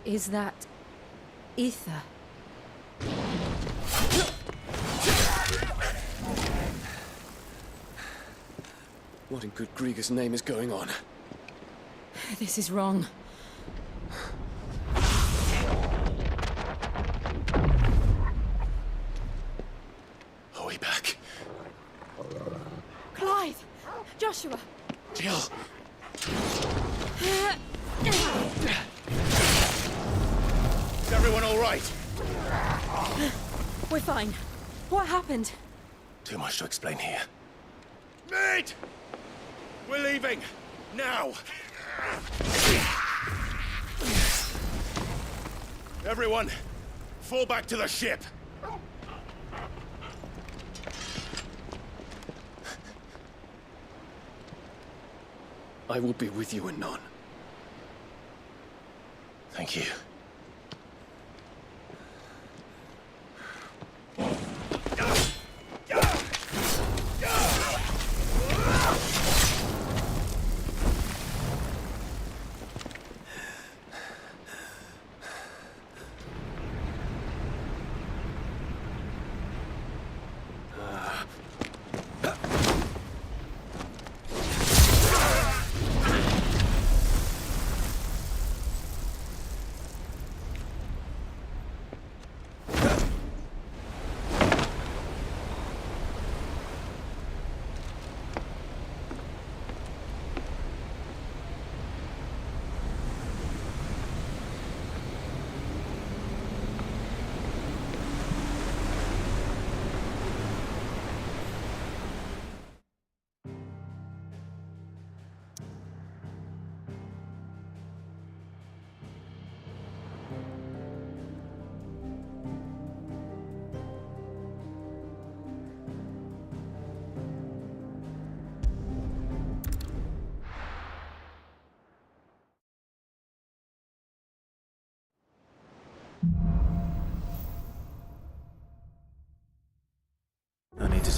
Is that ether? What in good Grieger's name is going on? This is wrong. Are we back? Clive! Joshua! Jill! Is everyone all right? We're fine. What happened? Too much to explain here. Mate! We're leaving! Now! Everyone, fall back to the ship! I will be with you anon. Thank you.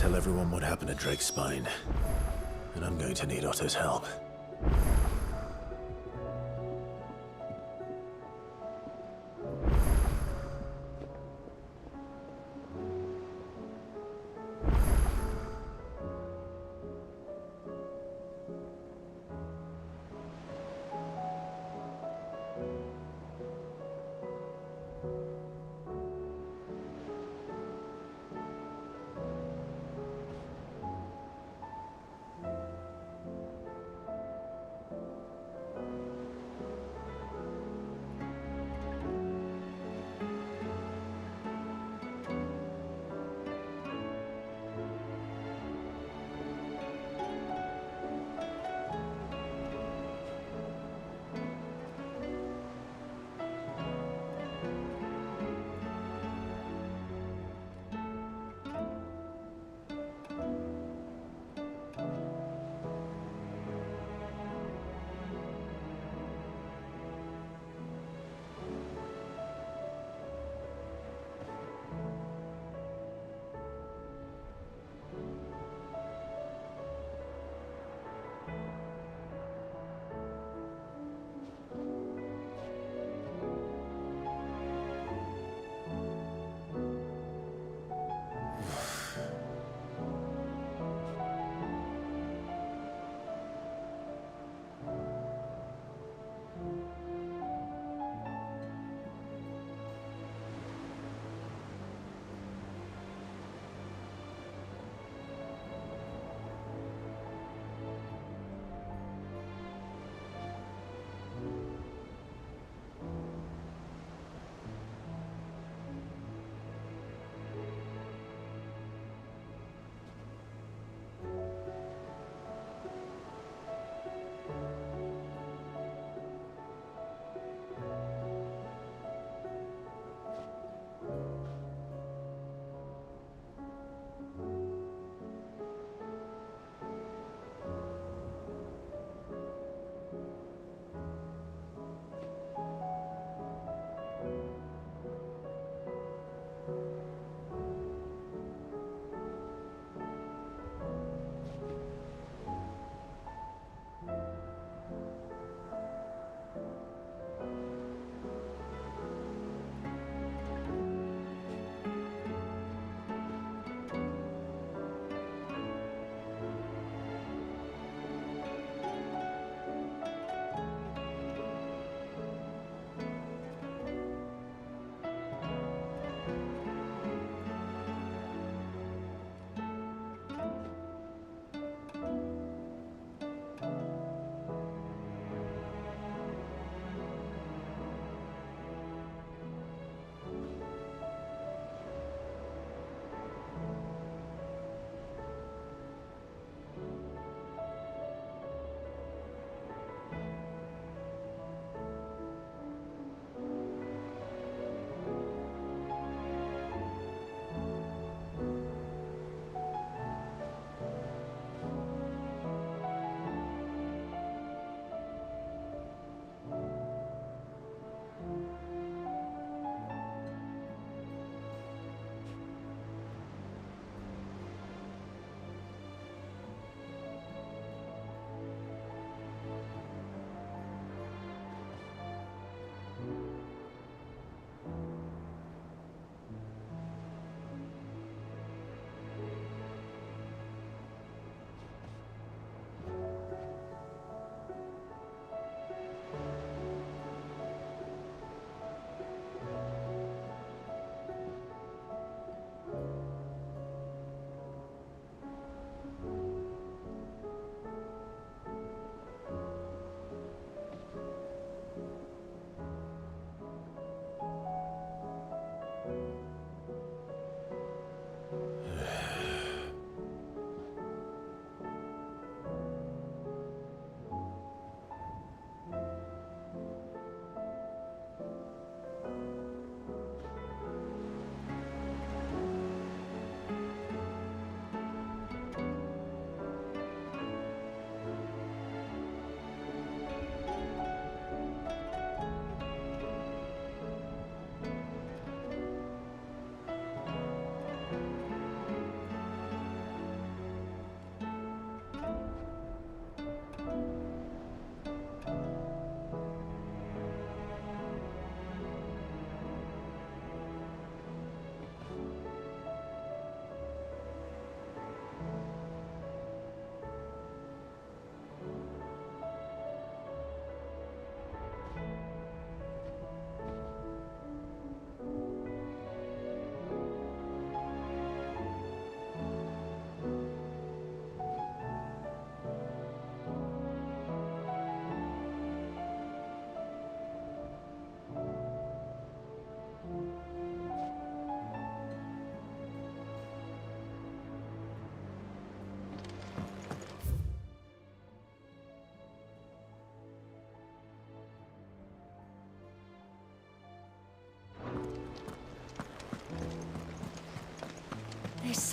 tell everyone what happened at Drake's Spine. And I'm going to need Otto's help.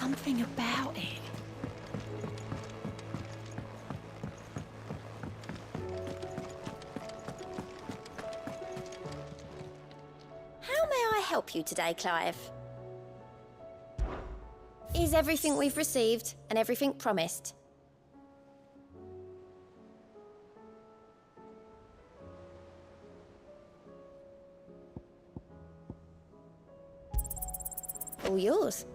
something about it. How may I help you today, Clive? Is everything we've received and everything promised? All yours.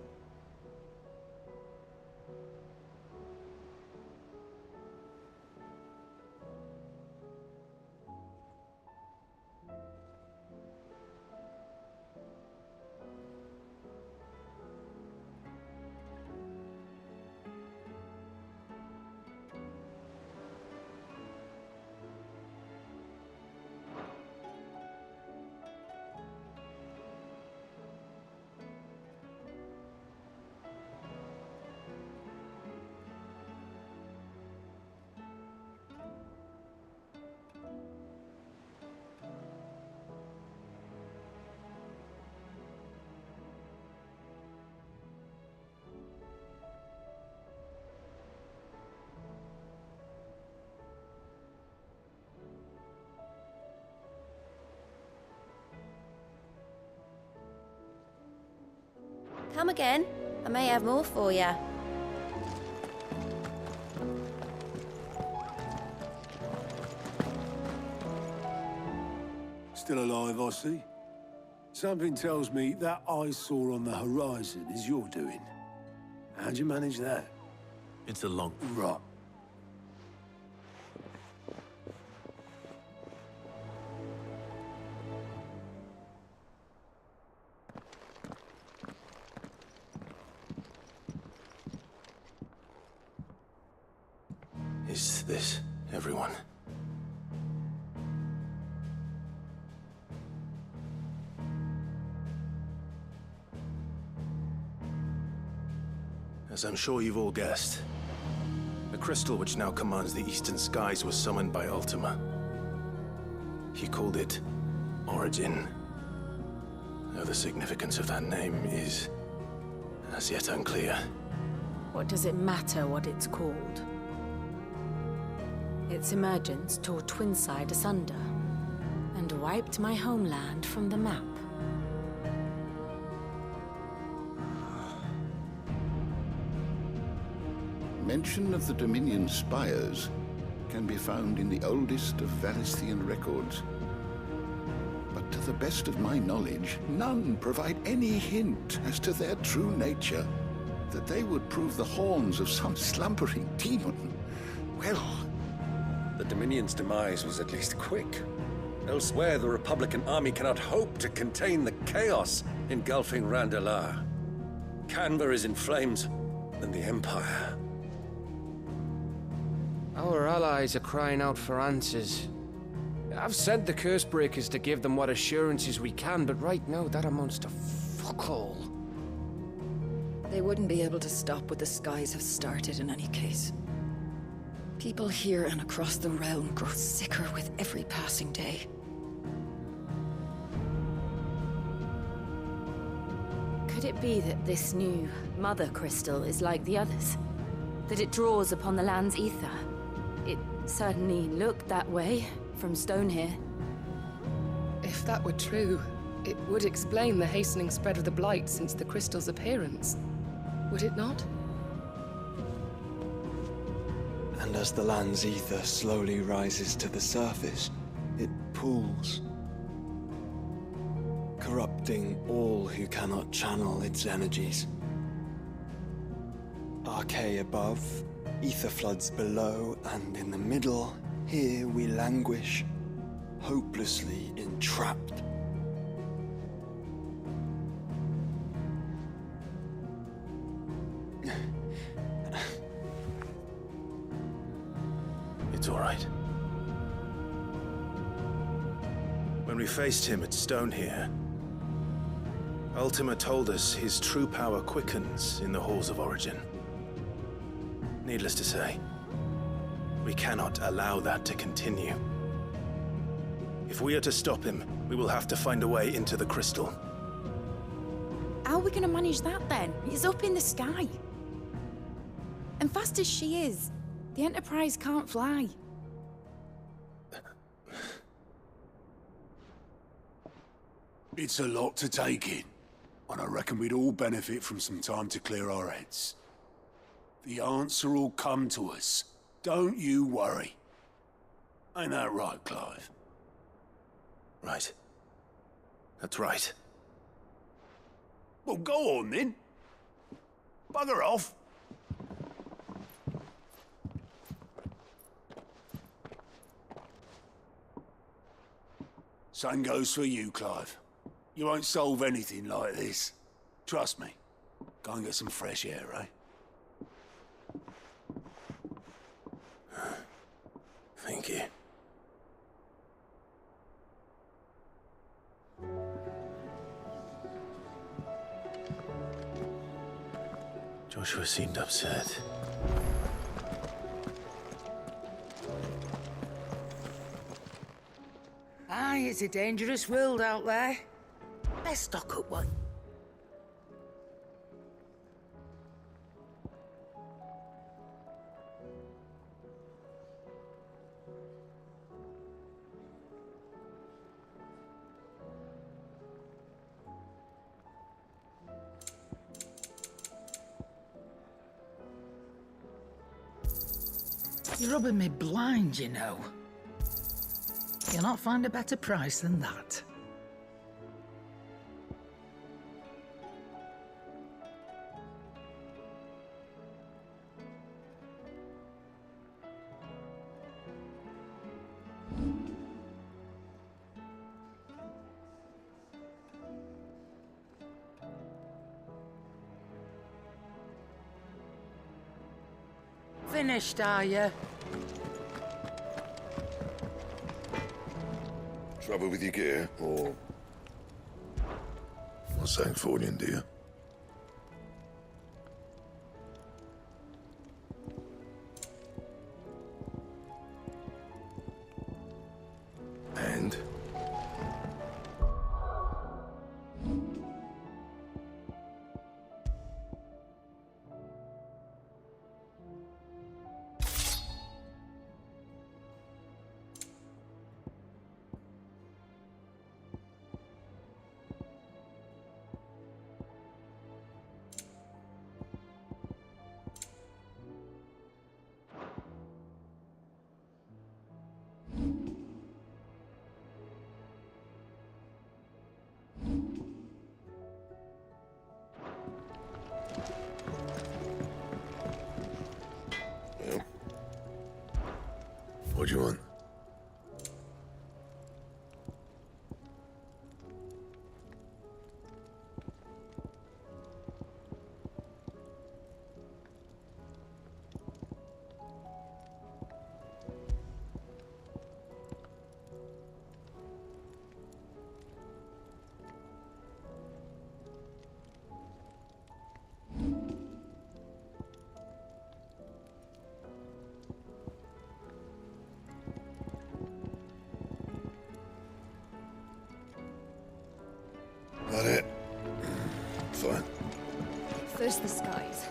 Come again. I may have more for you. Still alive, I see. Something tells me that eyesore on the horizon is your doing. How'd you manage that? It's a long... Right. Is this everyone? As I'm sure you've all guessed, the crystal which now commands the eastern skies was summoned by Ultima. He called it Origin. Though the significance of that name is as yet unclear. What does it matter what it's called? Its emergence tore Twinside asunder and wiped my homeland from the map. Mention of the Dominion spires can be found in the oldest of Valisthian records. But to the best of my knowledge, none provide any hint as to their true nature. That they would prove the horns of some slumbering demon. Well... The Dominion's demise was at least quick. Elsewhere, the Republican army cannot hope to contain the chaos engulfing Randalar. Canberra is in flames, and the Empire. Our allies are crying out for answers. I've sent the Cursebreakers to give them what assurances we can, but right now that amounts to fuck all. They wouldn't be able to stop what the skies have started in any case. People here and across the realm grow sicker with every passing day. Could it be that this new Mother Crystal is like the others? That it draws upon the land's ether? It certainly looked that way from stone here. If that were true, it would explain the hastening spread of the Blight since the crystal's appearance. Would it not? And as the land's ether slowly rises to the surface, it pools, corrupting all who cannot channel its energies. Archay above, ether floods below, and in the middle, here we languish, hopelessly entrapped. It's all right. When we faced him at Stone here, Ultima told us his true power quickens in the halls of Origin. Needless to say, we cannot allow that to continue. If we are to stop him, we will have to find a way into the crystal. How are we going to manage that then? It's up in the sky. And fast as she is, the Enterprise can't fly. It's a lot to take in, and I reckon we'd all benefit from some time to clear our heads. The answer will come to us. Don't you worry. Ain't that right, Clive? Right. That's right. Well, go on then. Bugger off. Same goes for you, Clive. You won't solve anything like this. Trust me. Go and get some fresh air, eh? Thank you. Joshua seemed upset. Aye, it's a dangerous world out there. Best stock up one. You're rubbing me blind, you know. You'll not find a better price than that. Finished, are you? Trouble with your gear, or... What's saying for you, dear? And? What do you want? That it? Fine. First the skies.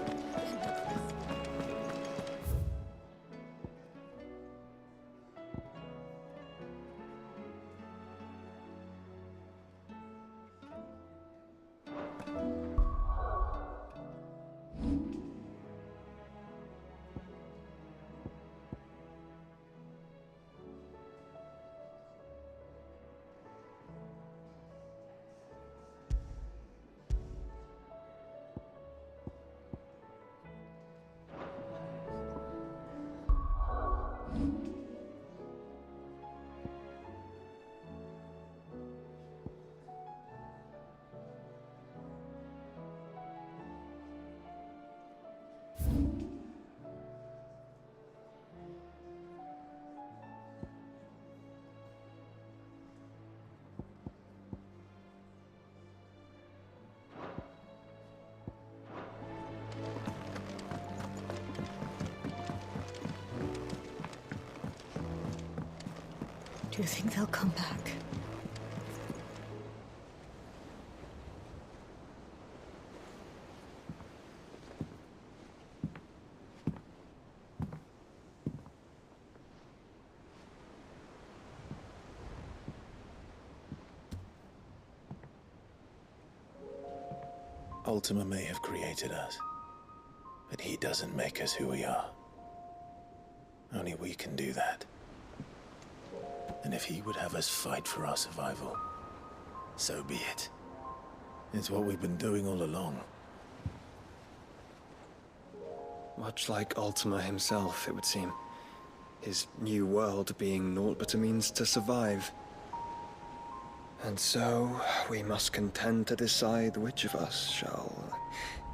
Do you think they'll come back? Ultima may have created us, but he doesn't make us who we are. Only we can do that. And if he would have us fight for our survival, so be it. It's what we've been doing all along. Much like Ultima himself, it would seem. His new world being naught but a means to survive. And so, we must contend to decide which of us shall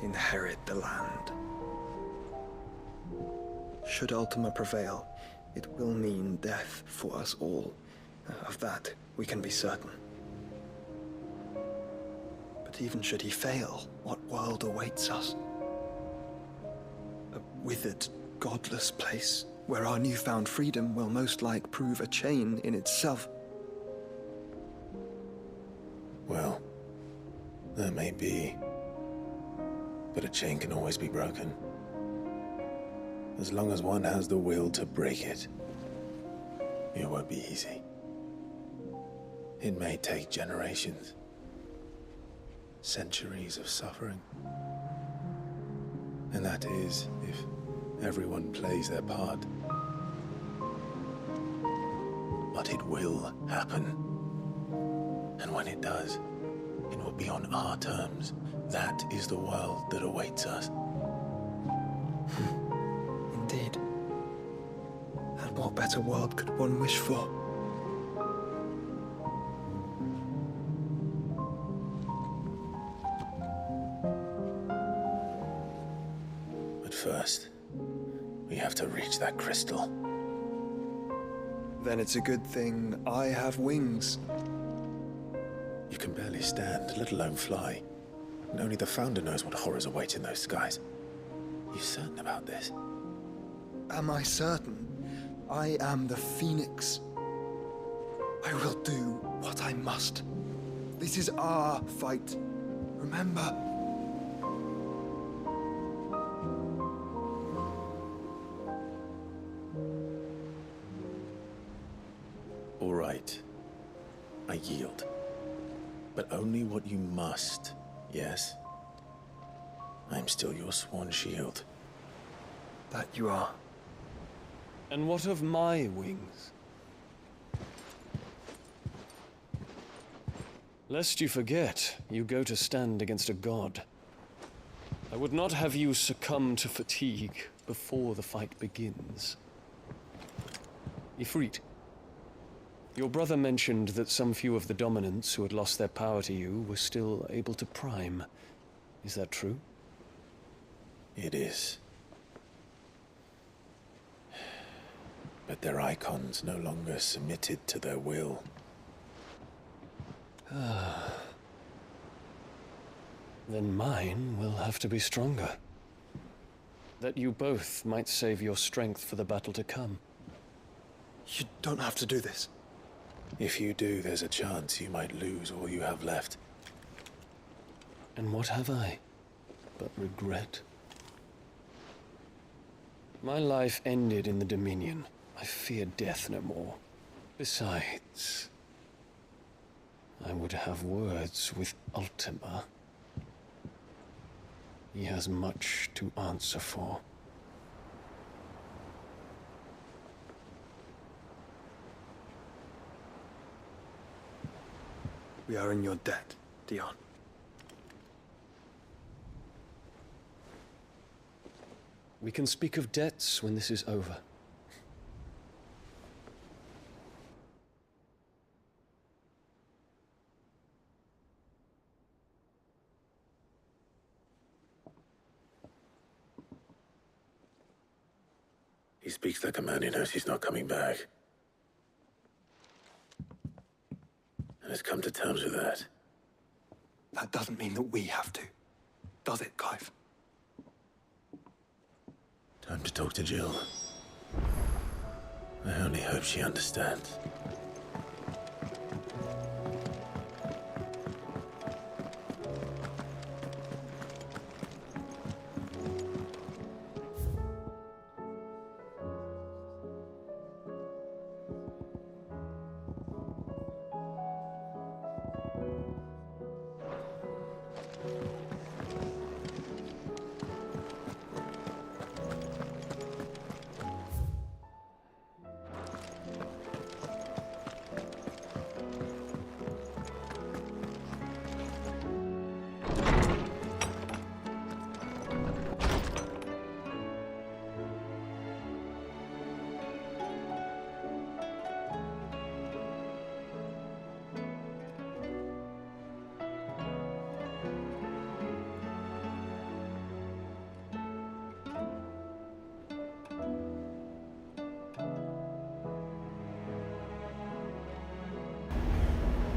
inherit the land. Should Ultima prevail, it will mean death for us all. Of that, we can be certain. But even should he fail, what world awaits us? A withered, godless place where our newfound freedom will most like prove a chain in itself. Well, that may be. But a chain can always be broken. As long as one has the will to break it. It won't be easy. It may take generations. Centuries of suffering. And that is if everyone plays their part. But it will happen. And when it does, it will be on our terms. That is the world that awaits us. Indeed. And what better world could one wish for? But first, we have to reach that crystal. Then it's a good thing I have wings. You can barely stand, let alone fly. And only the Founder knows what horrors await in those skies. You certain about this? Am I certain? I am the Phoenix. I will do what I must. This is our fight. Remember? All right. I yield. But only what you must, yes? I'm still your sworn shield. That you are. And what of my wings? Lest you forget, you go to stand against a god. I would not have you succumb to fatigue before the fight begins. Ifrit, your brother mentioned that some few of the dominants who had lost their power to you were still able to prime. Is that true? It is. But their icons no longer submitted to their will. Then mine will have to be stronger. That you both might save your strength for the battle to come. You don't have to do this. If you do, there's a chance you might lose all you have left. And what have I but regret? My life ended in the Dominion. I fear death no more. Besides, I would have words with Ultima. He has much to answer for. We are in your debt, Dion. We can speak of debts when this is over. He speaks like a man who knows he's not coming back. And has come to terms with that. That doesn't mean that we have to, does it, Clive? Time to talk to Jill. I only hope she understands.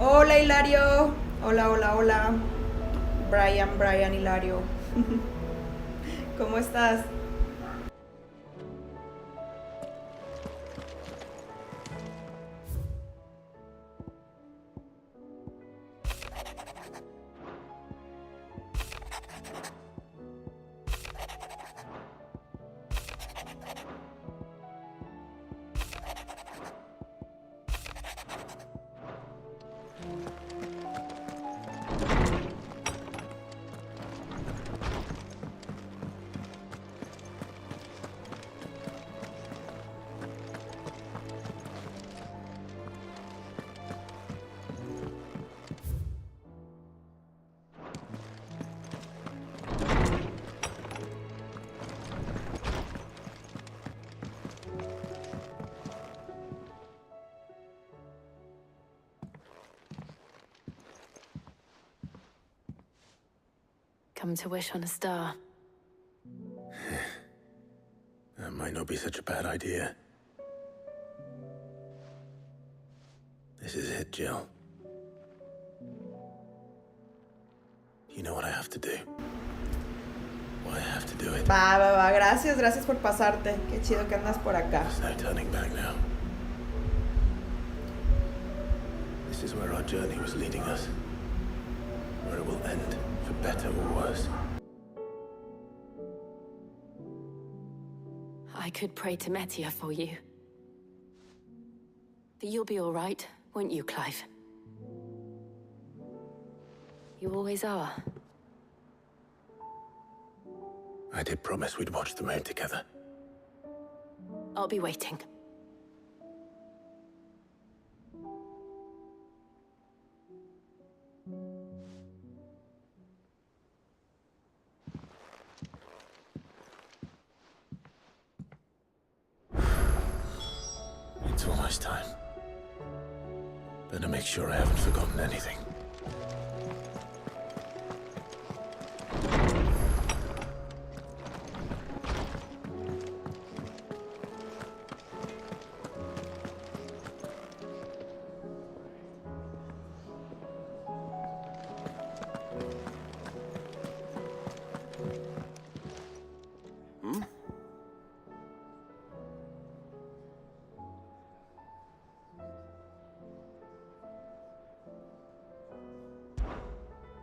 Hola, Hilario. Hola, hola, hola. Brian, Hilario. ¿Cómo estás? Come to wish on a star. That might not be such a bad idea. This is it, Jill. You know what I have to do. Why I have to do it. Va. Gracias por pasarte. Qué chido que andas por acá. There's no turning back now. This is where our journey was leading us. Where it will end, for better or worse. I could pray to Metia for you. But you'll be all right, won't you, Clive? You always are. I did promise we'd watch the moon together. I'll be waiting. It's almost time. Better make sure I haven't forgotten anything.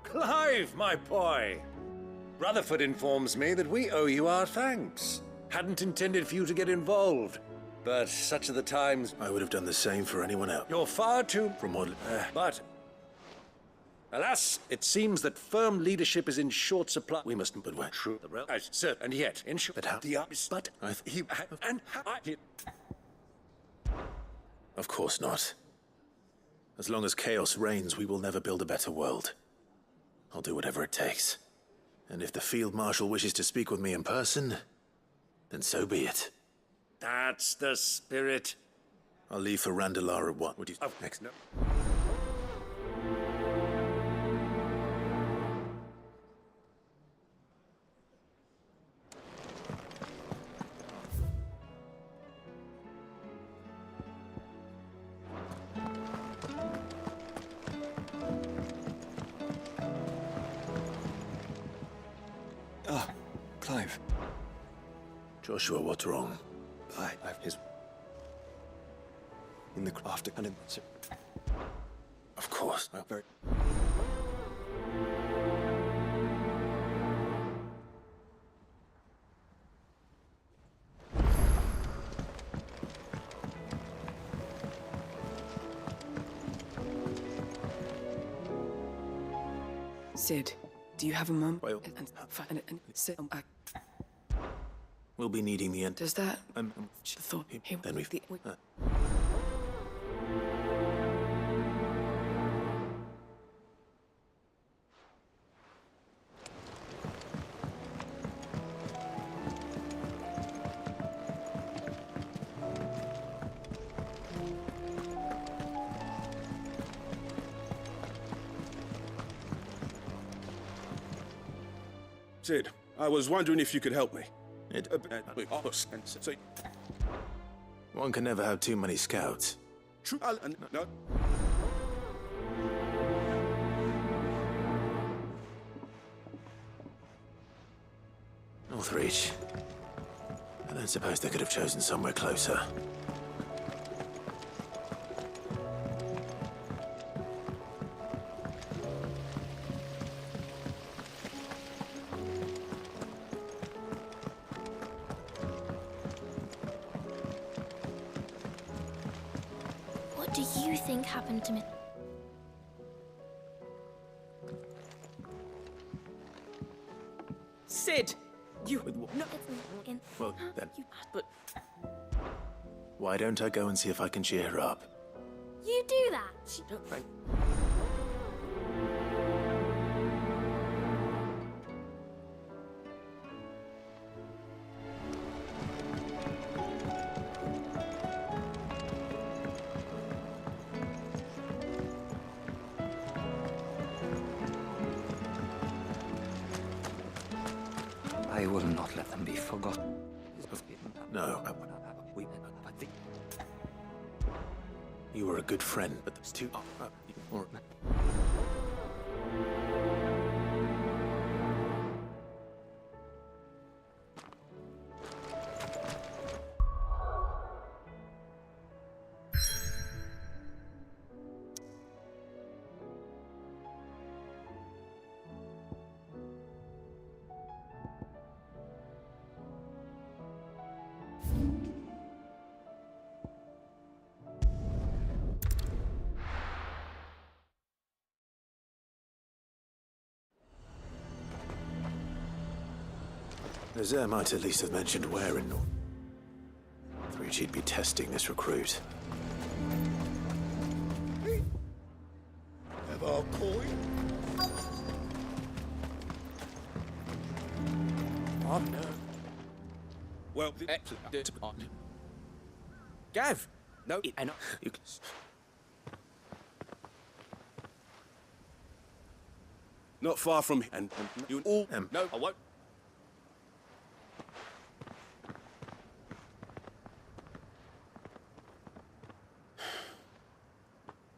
Clive, my boy! Rutherford informs me that we owe you our thanks. Hadn't intended for you to get involved, but such are the times. I would have done the same for anyone else. You're far too... From what... But... Alas, it seems that firm leadership is in short supply. We mustn't put where. True. The realm. Sir, and yet, in short... But how? But... Of course not. As long as chaos reigns, we will never build a better world. I'll do whatever it takes. And if the Field Marshal wishes to speak with me in person, then so be it. That's the spirit. I'll leave for Randalar at 1. Would you... Next, no. Clive. Joshua, what's wrong? I've his... In the after kind of... Of course. Very... Sid, do you have a moment? Well, we'll be needing the end. Does that... thought... Then we've... Sid, I was wondering if you could help me. One can never have too many scouts. True. No. Northreach. I don't suppose they could have chosen somewhere closer. What do you think happened to me? Sid! You... No. Well, then, But... why don't I go and see if I can cheer her up? You do that? Right. I will not let them be forgotten. No. You were a good friend, but there's two... or... Nazaire might at least have mentioned where in Northreach he'd be testing this recruit. Have our coin? Oh, no. Well, Gav! No, and you... Not far from here. And you all... No, I won't.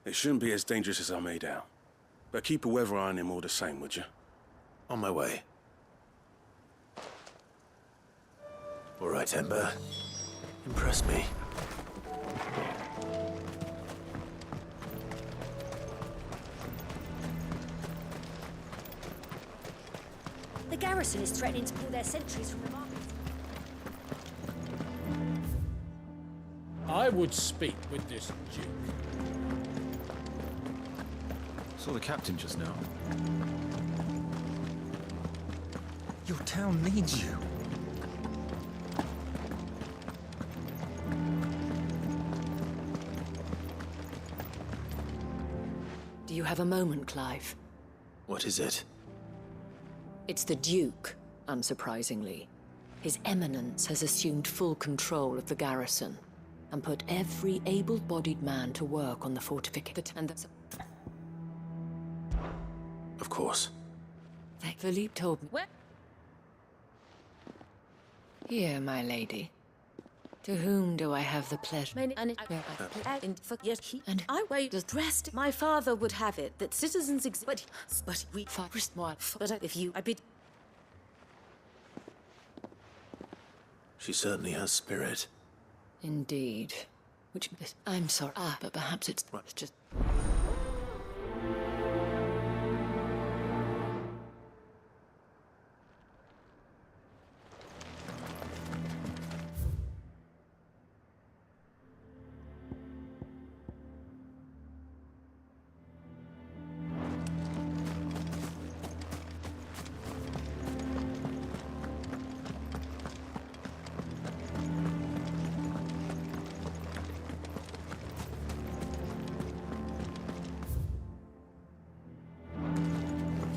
It shouldn't be as dangerous as I made out. But keep a weather eye on him all the same, would you? On my way. All right, Ember. Impress me. The garrison is threatening to pull their sentries from the market. I would speak with this Duke. Saw the captain just now. Your town needs you. Do you have a moment, Clive? What is it? It's the Duke, unsurprisingly. His Eminence has assumed full control of the garrison and put every able-bodied man to work on the fortification. Of course. Philippe told me. What? Here, my lady. To whom do I have the pleasure? And I wait dressed. My father would have it that citizens but we but if you I bid. She certainly has spirit. Indeed. Which I'm sorry, but perhaps it's just.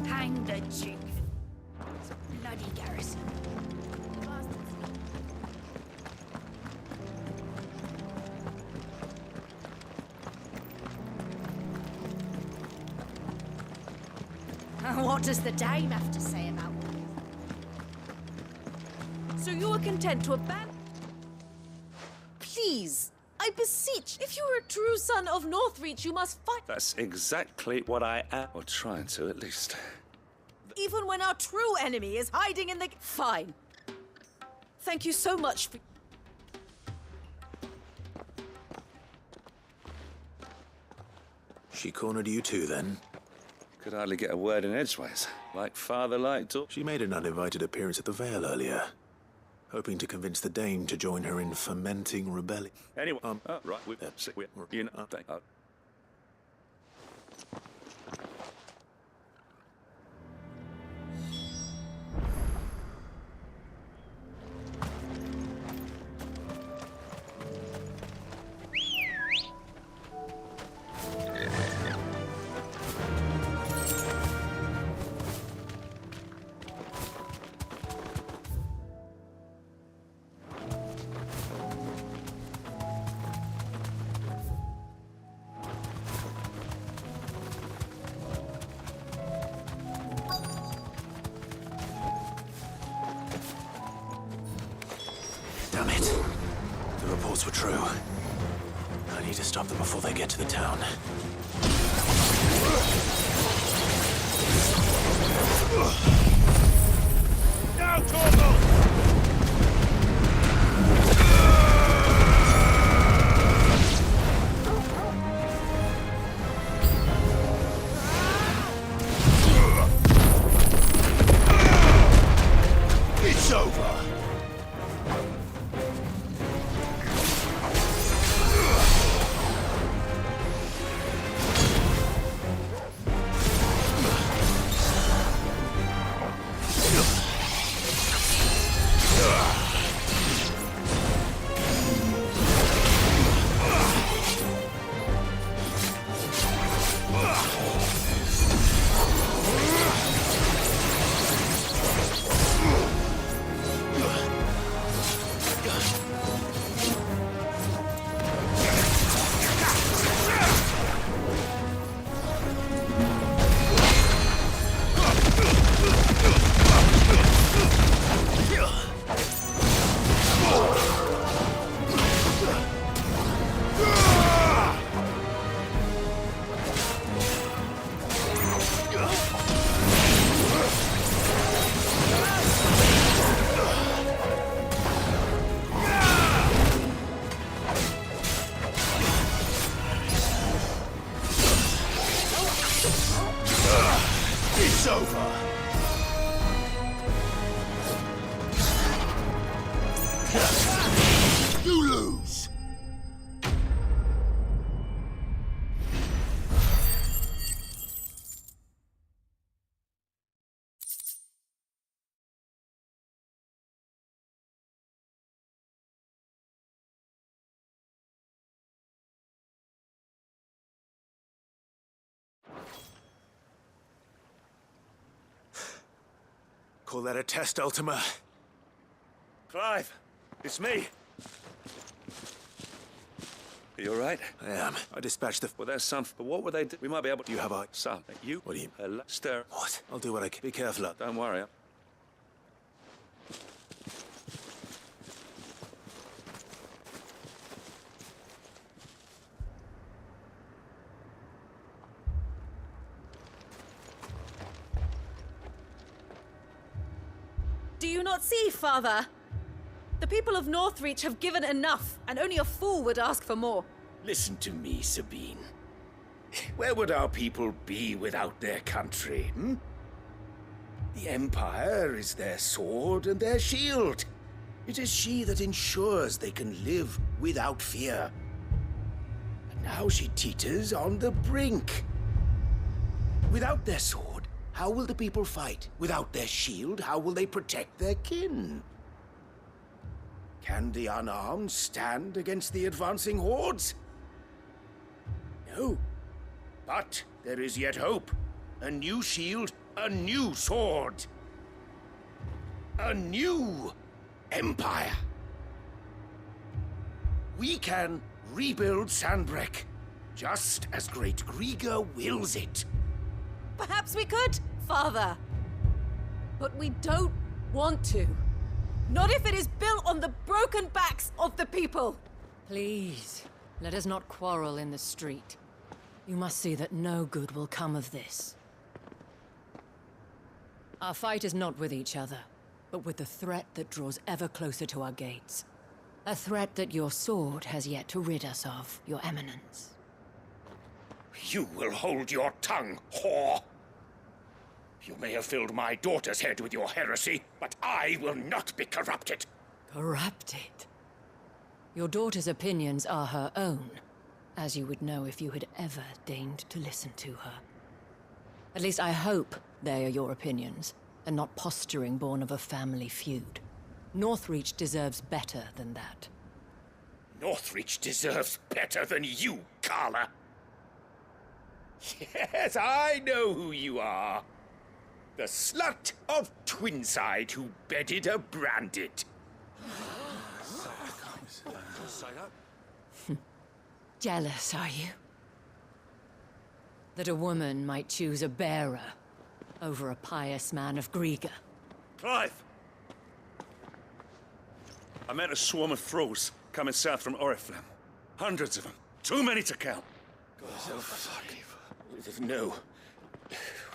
Hang the Duke. It's a bloody garrison. What does the dame have to say about all this? So you are content to abandon... Please, I beseech, if you are a true son of Northreach, you must fight... That's exactly what I am. Or trying to, at least. Even when our true enemy is hiding in the... Fine. Thank you so much for... She cornered you too, then? Could hardly get a word in edgeways. Like father, like daughter. She made an uninvited appearance at the Vale earlier, hoping to convince the Dame to join her in fomenting rebellion. Anyway, right, we're you know, Damn it. The reports were true. I need to stop them before they get to the town. Now, Torgal! It's over! It's over! You lose! Call that a test, Ultima? Clive, it's me. Are you all right? I am. I dispatched the... Well, there's some... But what were they do? We might be able to... You have a... Some. You? What do you... Stir. What? I'll do what I can. Be careful. Don't worry. Do you not see, Father? The people of Northreach have given enough, and only a fool would ask for more. Listen to me, Sabine. Where would our people be without their country, hmm? The Empire is their sword and their shield. It is she that ensures they can live without fear. And now she teeters on the brink. Without their sword, how will the people fight? Without their shield, how will they protect their kin? Can the unarmed stand against the advancing hordes? No. But there is yet hope. A new shield, a new sword. A new empire. We can rebuild Sandbreck, just as Great Grieger wills it. Perhaps we could, Father. But we don't want to. Not if it is built on the broken backs of the people. Please, let us not quarrel in the street. You must see that no good will come of this. Our fight is not with each other. but with a threat that draws ever closer to our gates. A threat that your sword has yet to rid us of, Your Eminence. You will hold your tongue, whore! You may have filled my daughter's head with your heresy, but I will not be corrupted. Corrupted? Your daughter's opinions are her own, as you would know if you had ever deigned to listen to her. At least I hope they are your opinions, and not posturing born of a family feud. Northreach deserves better than that. Northreach deserves better than you, Carla. Yes, I know who you are. The slut of Twinside who bedded a Branded. Jealous, are you? That a woman might choose a bearer over a pious man of Griega. Clive! I met a swarm of thralls coming south from Oriflamme. Hundreds of them. Too many to count. Oh, fuck. No.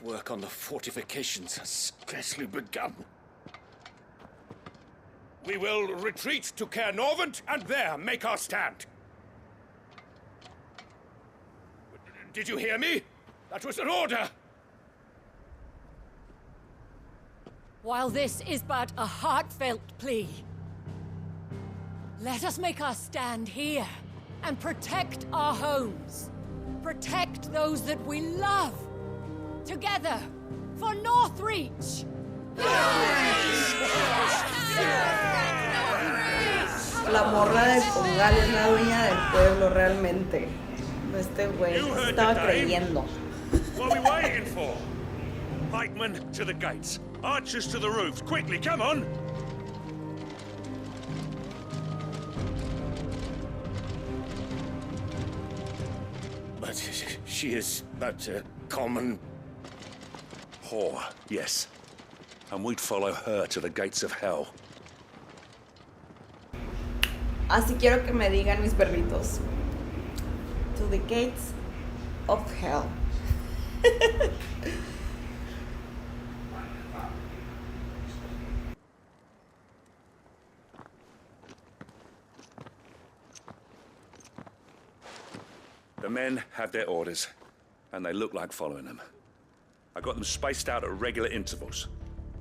Work on the fortifications has scarcely begun. We will retreat to Caer Norvent and there make our stand. Did you hear me? That was an order! While this is but a heartfelt plea, let us make our stand here and protect our homes. Protect those that we love. Together, for Northreach! La morra de Pongal es la dueña del pueblo realmente. Este güey estaba creyendo. What are we waiting for? Pikemen to the gates. Archers to the roofs. Quickly, come on! But she is but a common... whore, yes. And we'd follow her to the gates of hell. Así quiero que me digan mis perritos. To the gates of hell. The men have their orders, and they look like following them. I got them spaced out at regular intervals.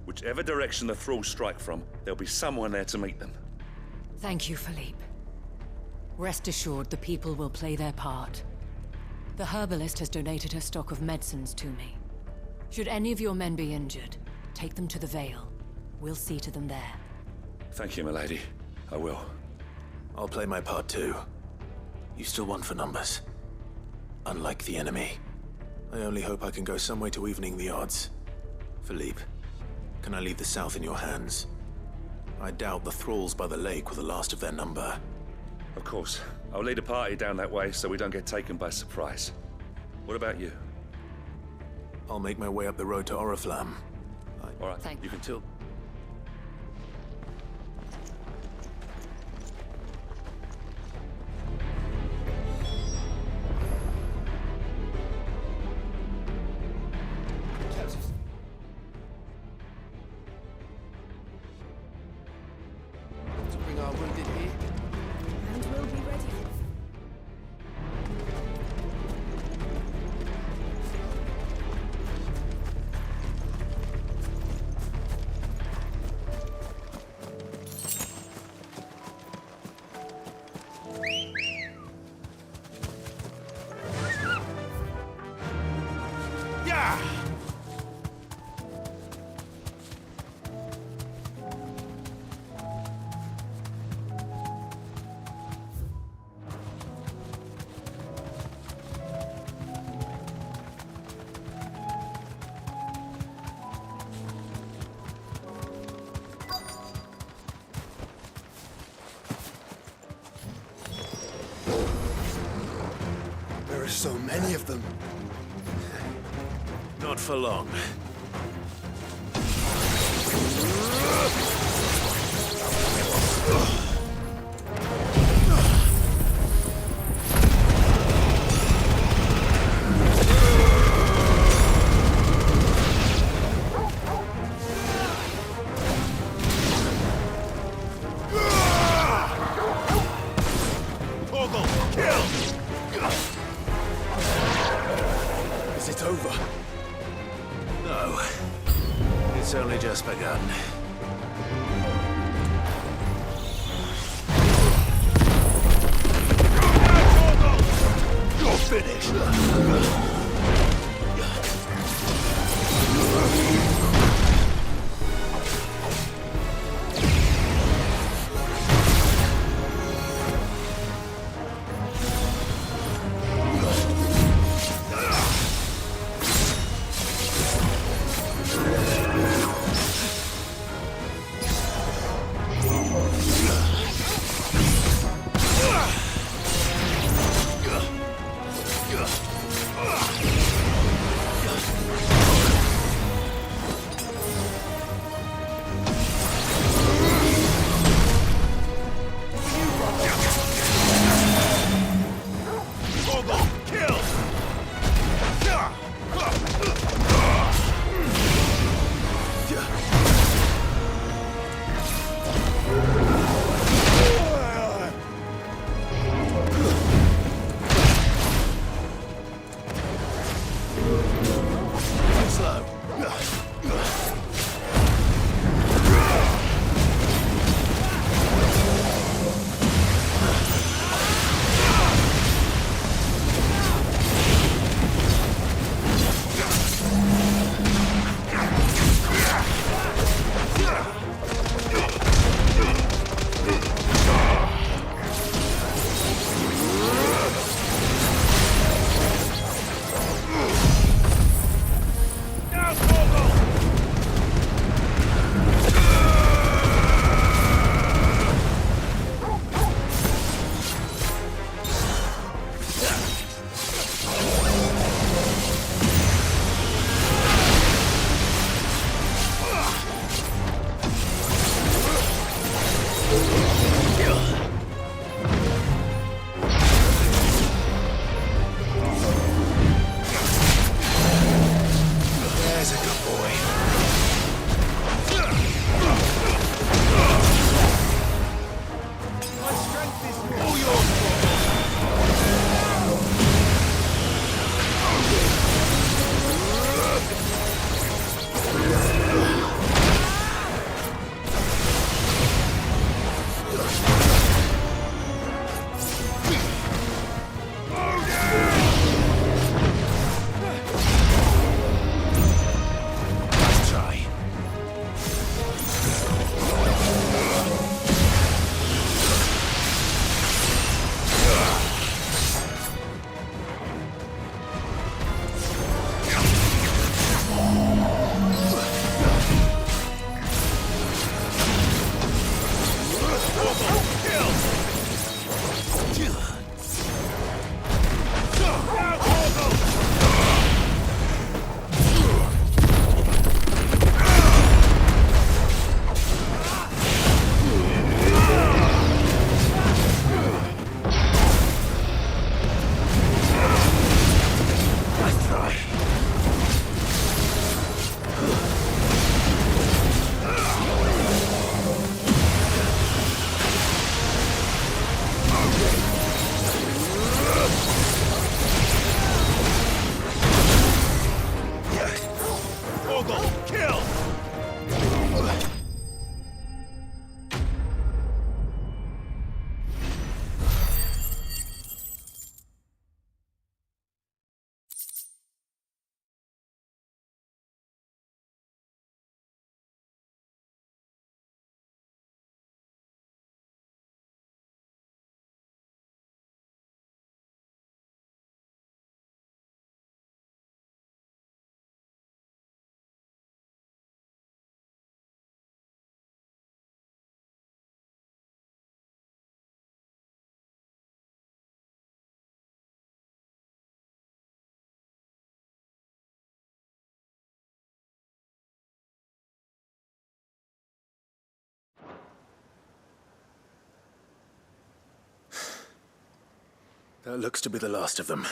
Whichever direction the thralls strike from, there'll be someone there to meet them. Thank you, Philippe. Rest assured, the people will play their part. The herbalist has donated her stock of medicines to me. Should any of your men be injured, take them to the Vale. We'll see to them there. Thank you, milady. I will. I'll play my part too. You still want for numbers. Unlike the enemy. I only hope I can go some way to evening the odds. Philippe, can I leave the south in your hands? I doubt the thralls by the lake were the last of their number. Of course. I'll lead a party down that way so we don't get taken by surprise. What about you? I'll make my way up the road to Oriflamme. All right, you can tilt. To bring our wounded here. And we'll be ready. Yeah! There are so many of them. Not for long. It's only just begun. You're finished. That looks to be the last of them.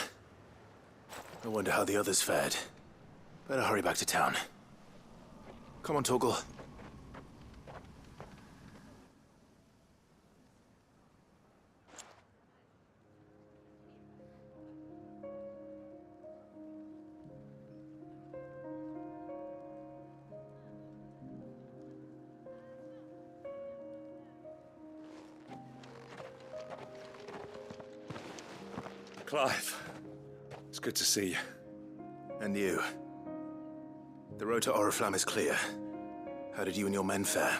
I wonder how the others fared. Better hurry back to town. Come on, Torgal. Clive, it's good to see you. And you. The road to Oriflamme is clear. How did you and your men fare?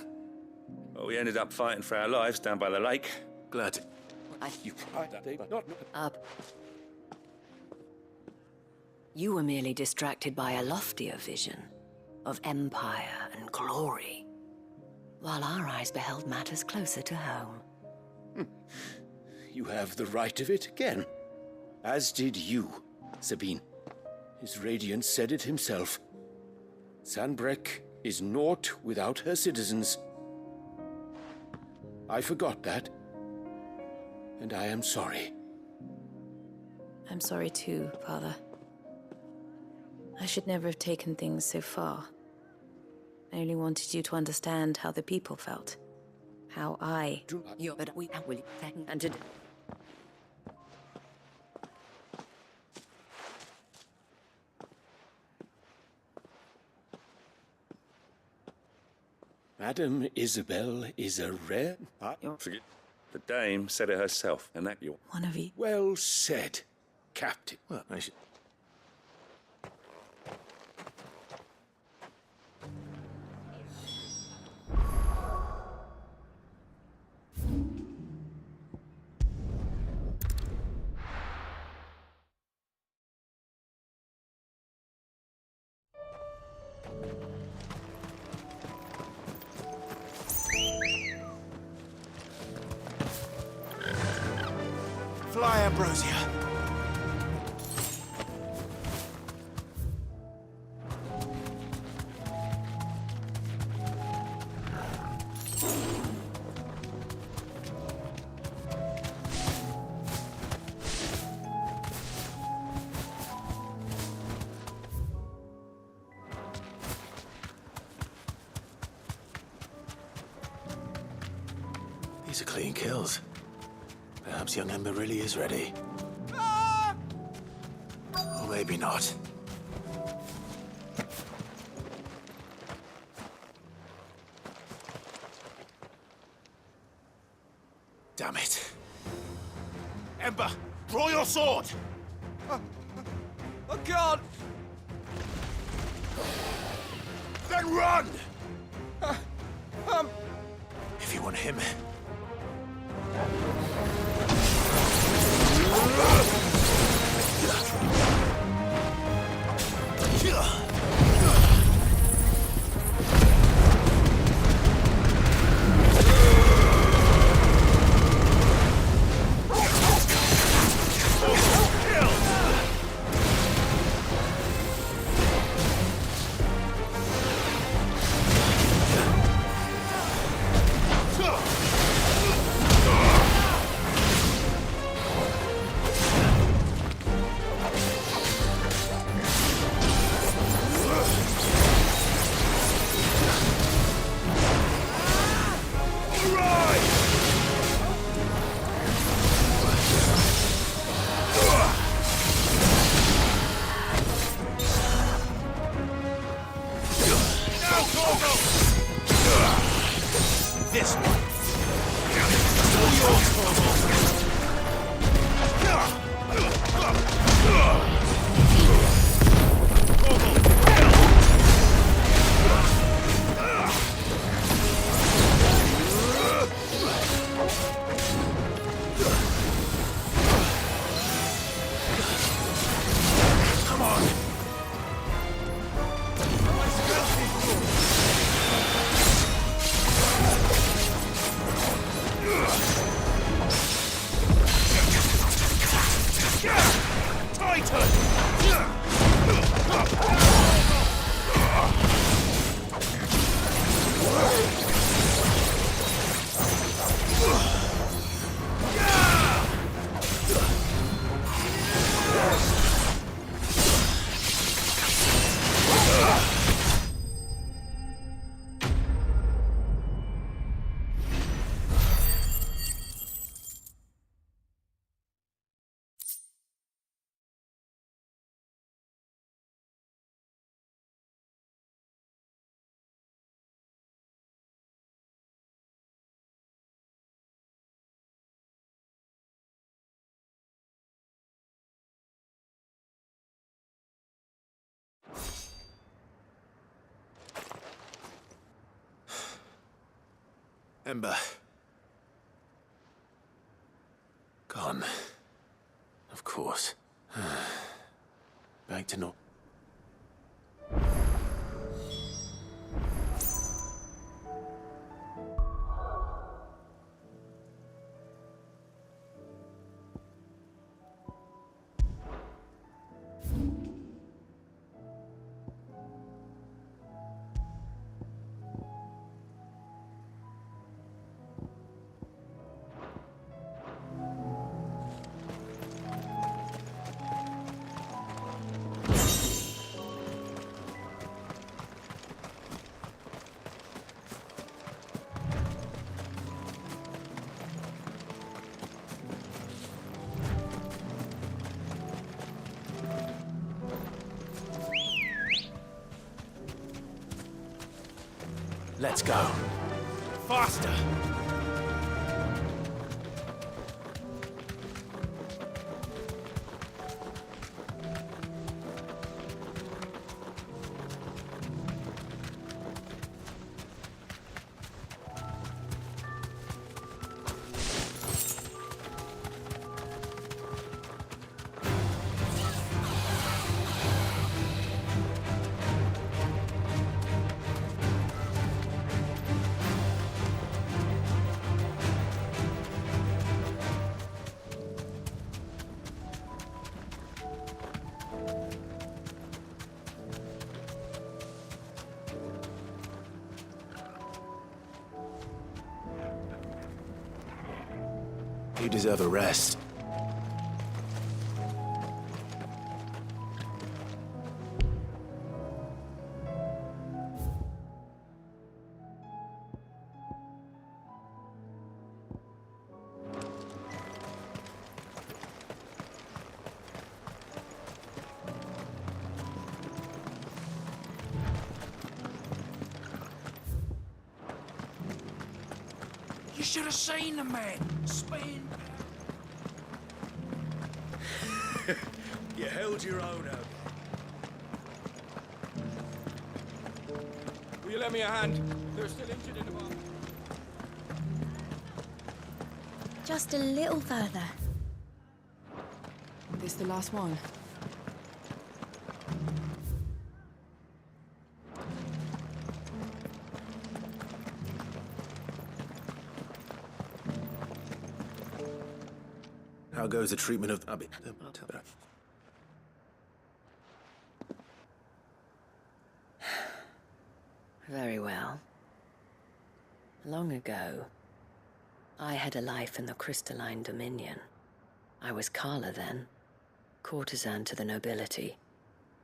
Well, we ended up fighting for our lives down by the lake. Glad. You were merely distracted by a loftier vision of empire and glory, while our eyes beheld matters closer to home. You have the right of it again. As did you, Sabine. His radiance said it himself. Sanbreque is naught without her citizens. I forgot that. And I am sorry. I'm sorry too, Father. I should never have taken things so far. I only wanted you to understand how the people felt. How I... And to... Madame Isabel is a rare... Forget. The dame said it herself, and that you're... One of you. Well said, Captain. Well, I should... Fly, Ambrosia. These are clean kills. Perhaps young Ember really is ready. Or maybe not. Damn it. Ember, draw your sword! I can't! Then run! If you want him... This one. Come on. Titan! Ember. Gone. Of course. Back to normal. Let's go. Faster! You deserve a rest. You should have seen the man spin. You held your own out. Will you lend me a hand? They're still injured in the bar. Just a little further. This the last one? How goes the treatment of... Very well. Long ago, I had a life in the crystalline dominion. I was Carla then, courtesan to the nobility.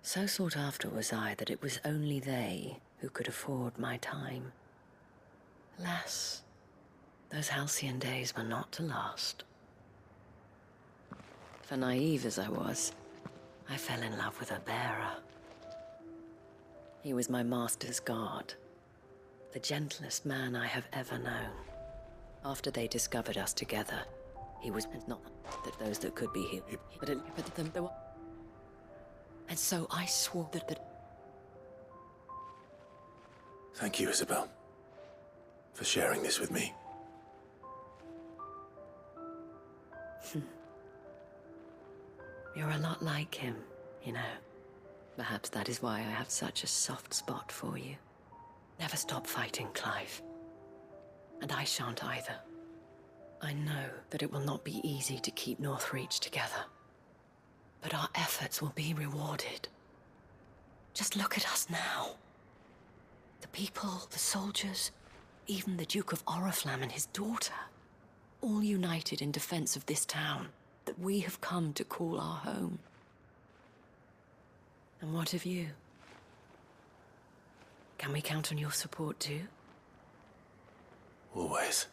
So sought after was I that it was only they who could afford my time. Alas, those halcyon days were not to last. For naive as I was, I fell in love with a bearer. He was my master's guard, the gentlest man I have ever known. After they discovered us together, he was not that those that could be here, but there were. And so I swore that. Thank you, Isabel, for sharing this with me. You're a lot like him, you know. Perhaps that is why I have such a soft spot for you. Never stop fighting, Clive. And I shan't either. I know that it will not be easy to keep Northreach together. But our efforts will be rewarded. Just look at us now. The people, the soldiers, even the Duke of Oriflamme and his daughter, all united in defense of this town that we have come to call our home. And what of you? Can we count on your support too? Always.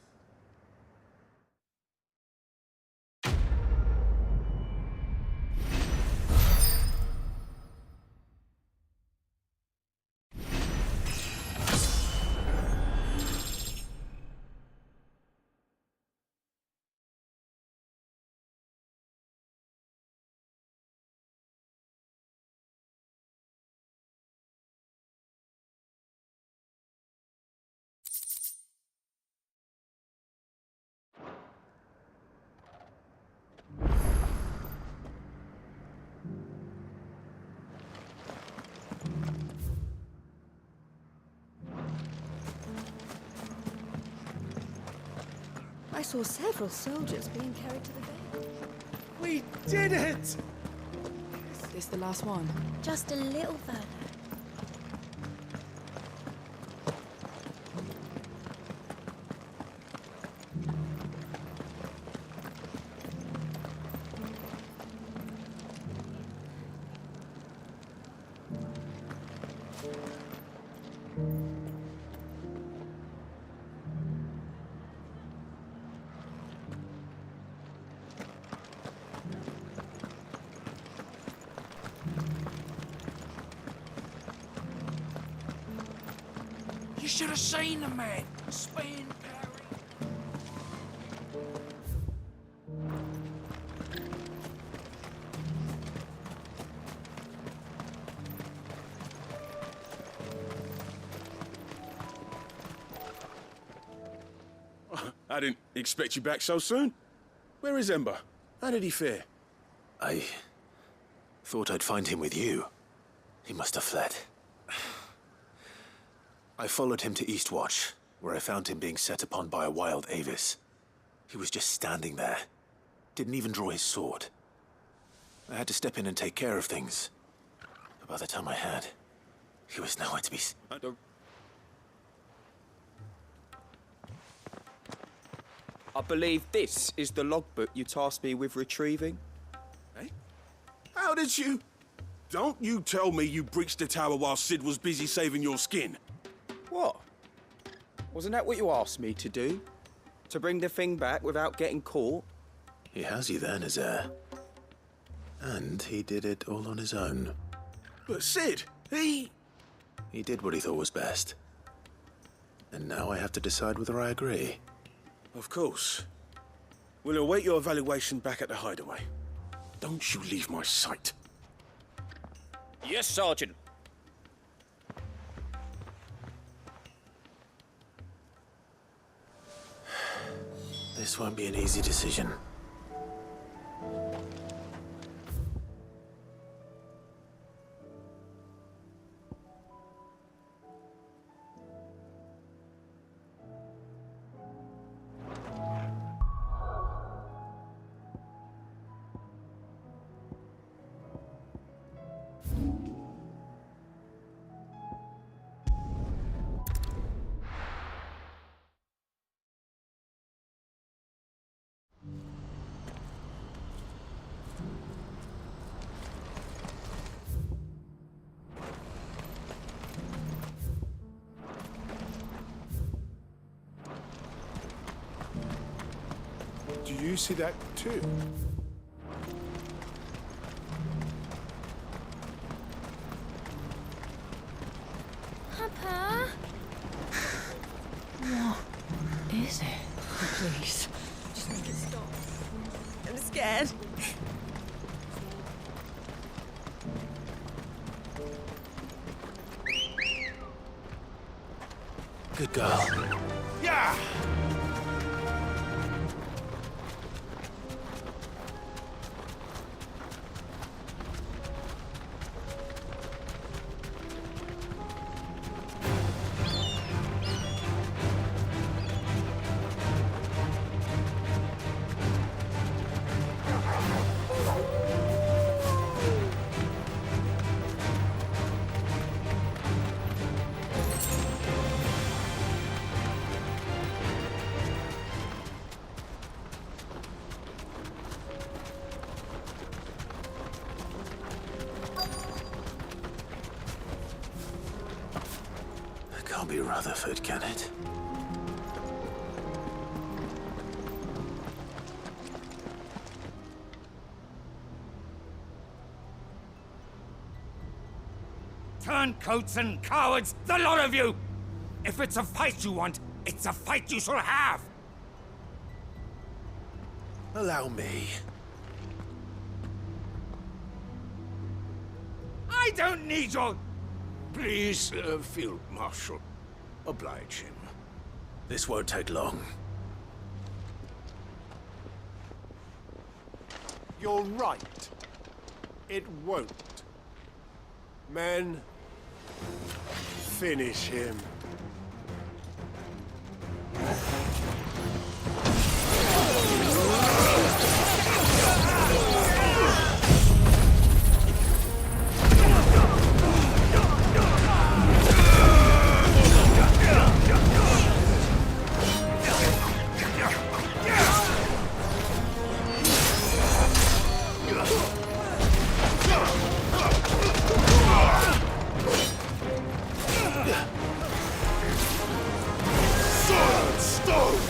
I saw several soldiers being carried to the bed. We did it! Is this the last one? Just a little further. You should have seen the man. Spin, parry. I didn't expect you back so soon. Where is Ember? How did he fare? I thought I'd find him with you. He must have fled. I followed him to Eastwatch, where I found him being set upon by a wild Avis. He was just standing there. Didn't even draw his sword. I had to step in and take care of things. But by the time I had, he was nowhere to be I don't... I believe this is the logbook you tasked me with retrieving. Eh? How did you... Don't you tell me you breached the tower while Sid was busy saving your skin. What? Wasn't that what you asked me to do? To bring the thing back without getting caught? He has you there, Nazaire. And he did it all on his own. But Sid, he did what he thought was best. And now I have to decide whether I agree. Of course. We'll await your evaluation back at the hideaway. Don't you leave my sight. Yes, Sergeant. This won't be an easy decision. Do you see that too? Papa? What is it? Please. Just make it stop. I'm scared. Good girl. Yeah! Can't be Rutherford, can it? Turncoats and cowards, the lot of you! If it's a fight you want, it's a fight you shall have! Allow me. I don't need your... Please, Field Marshal. Oblige him. This won't take long. You're right. It won't. Men, finish him. Silent stone!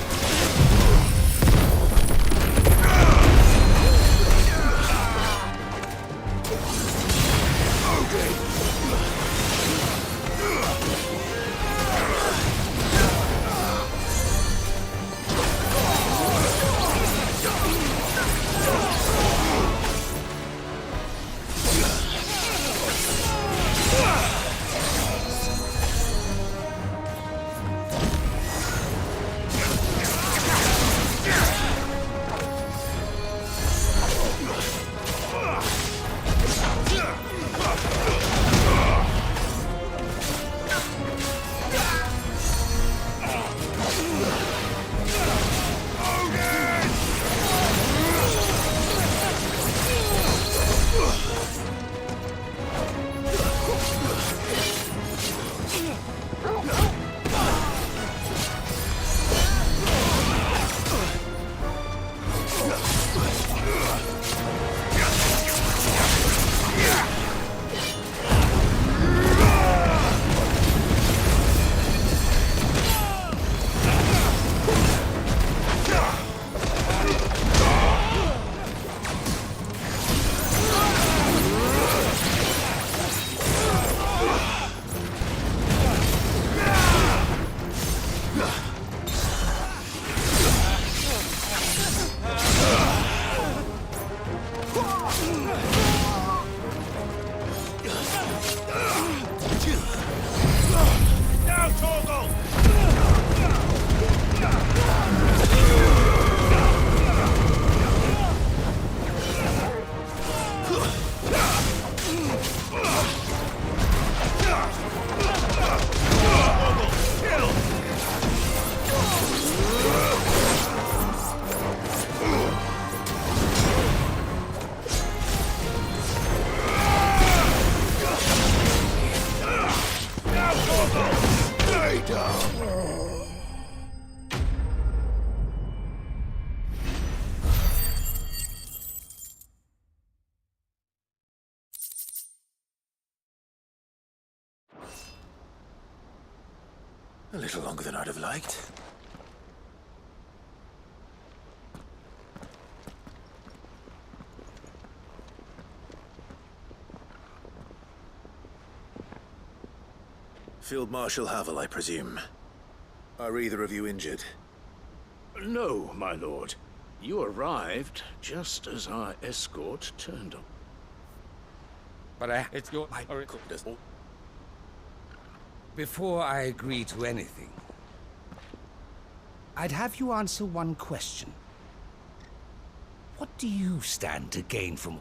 A little longer than I'd have liked. Field Marshal Havel, I presume. Are either of you injured? No, my lord. You arrived just as our escort turned up. But it's your... Before I agree to anything, I'd have you answer one question. What do you stand to gain from...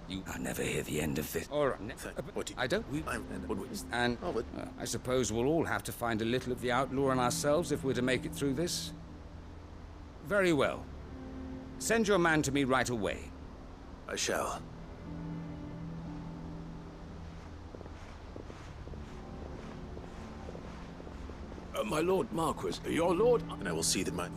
You never hear the end of this. All right. I don't... And I suppose we'll all have to find a little of the outlaw in ourselves if we're to make it through this. Very well. Send your man to me right away. I shall. My Lord Marquis, your lord... And I will see that my...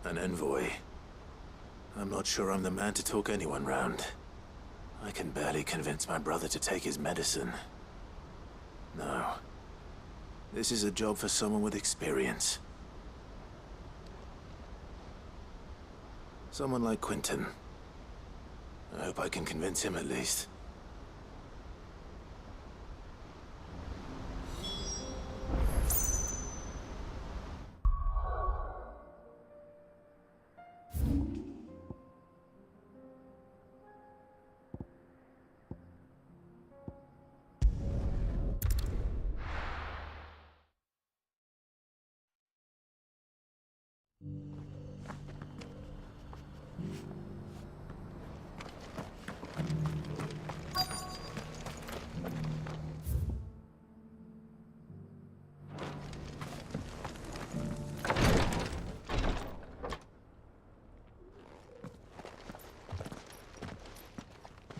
An envoy. I'm not sure I'm the man to talk anyone round. I can barely convince my brother to take his medicine. No. This is a job for someone with experience. Someone like Quentin. I hope I can convince him at least.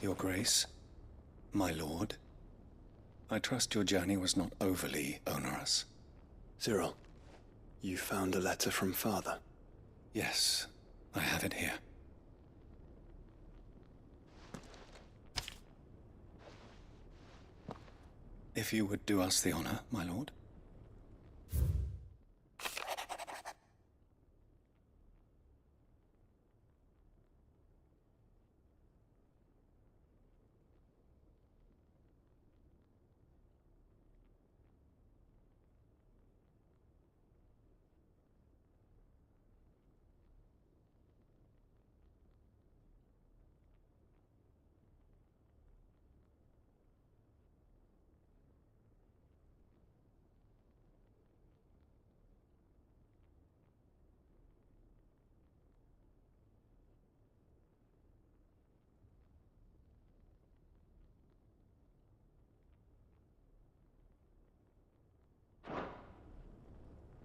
Your Grace, my lord, I trust your journey was not overly onerous. Cyril, You found a letter from Father? Yes, I have it here. If you would do us the honor, my lord.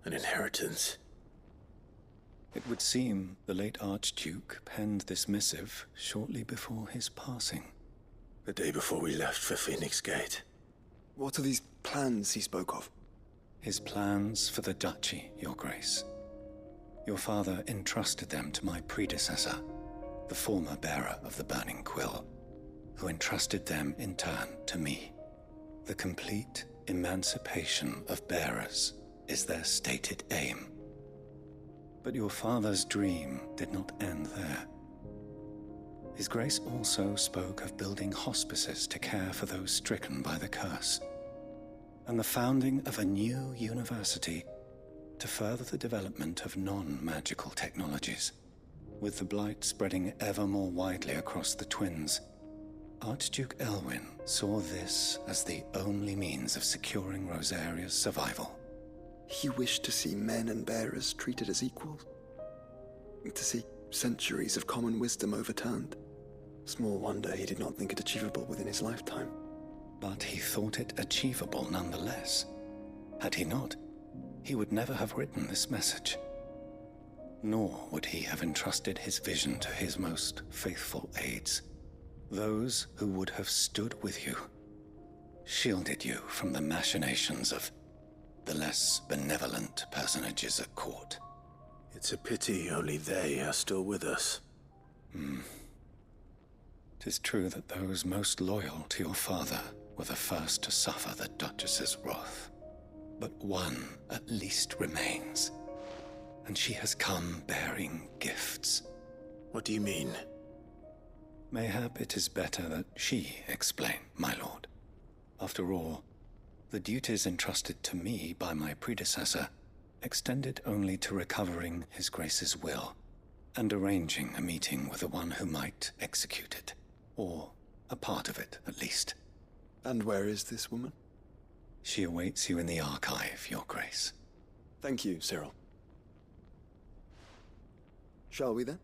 An inheritance. It would seem the late Archduke penned this missive shortly before his passing. The day before we left for Phoenix Gate. What are these plans he spoke of? His plans for the duchy, Your Grace. Your father entrusted them to my predecessor, the former bearer of the Burning Quill, who entrusted them in turn to me. The complete emancipation of bearers is their stated aim. But your father's dream did not end there. His Grace also spoke of building hospices to care for those stricken by the curse, and the founding of a new university to further the development of non-magical technologies. With the blight spreading ever more widely across the twins, Archduke Elwyn saw this as the only means of securing Rosaria's survival. He wished to see men and bearers treated as equals. To see centuries of common wisdom overturned. Small wonder he did not think it achievable within his lifetime. But he thought it achievable nonetheless. Had he not, he would never have written this message. Nor would he have entrusted his vision to his most faithful aides, those who would have stood with you, shielded you from the machinations of the less benevolent personages at court. It's a pity only they are still with us. 'Tis true that those most loyal to your father were the first to suffer the Duchess's wrath. But one at least remains, and she has come bearing gifts. What do you mean? Mayhap it is better that she explain, my lord. After all, the duties entrusted to me by my predecessor extended only to recovering His Grace's will and arranging a meeting with the one who might execute it, or a part of it at least. And where is this woman? She awaits you in the archive, Your Grace. Thank you, Cyril. Shall we then?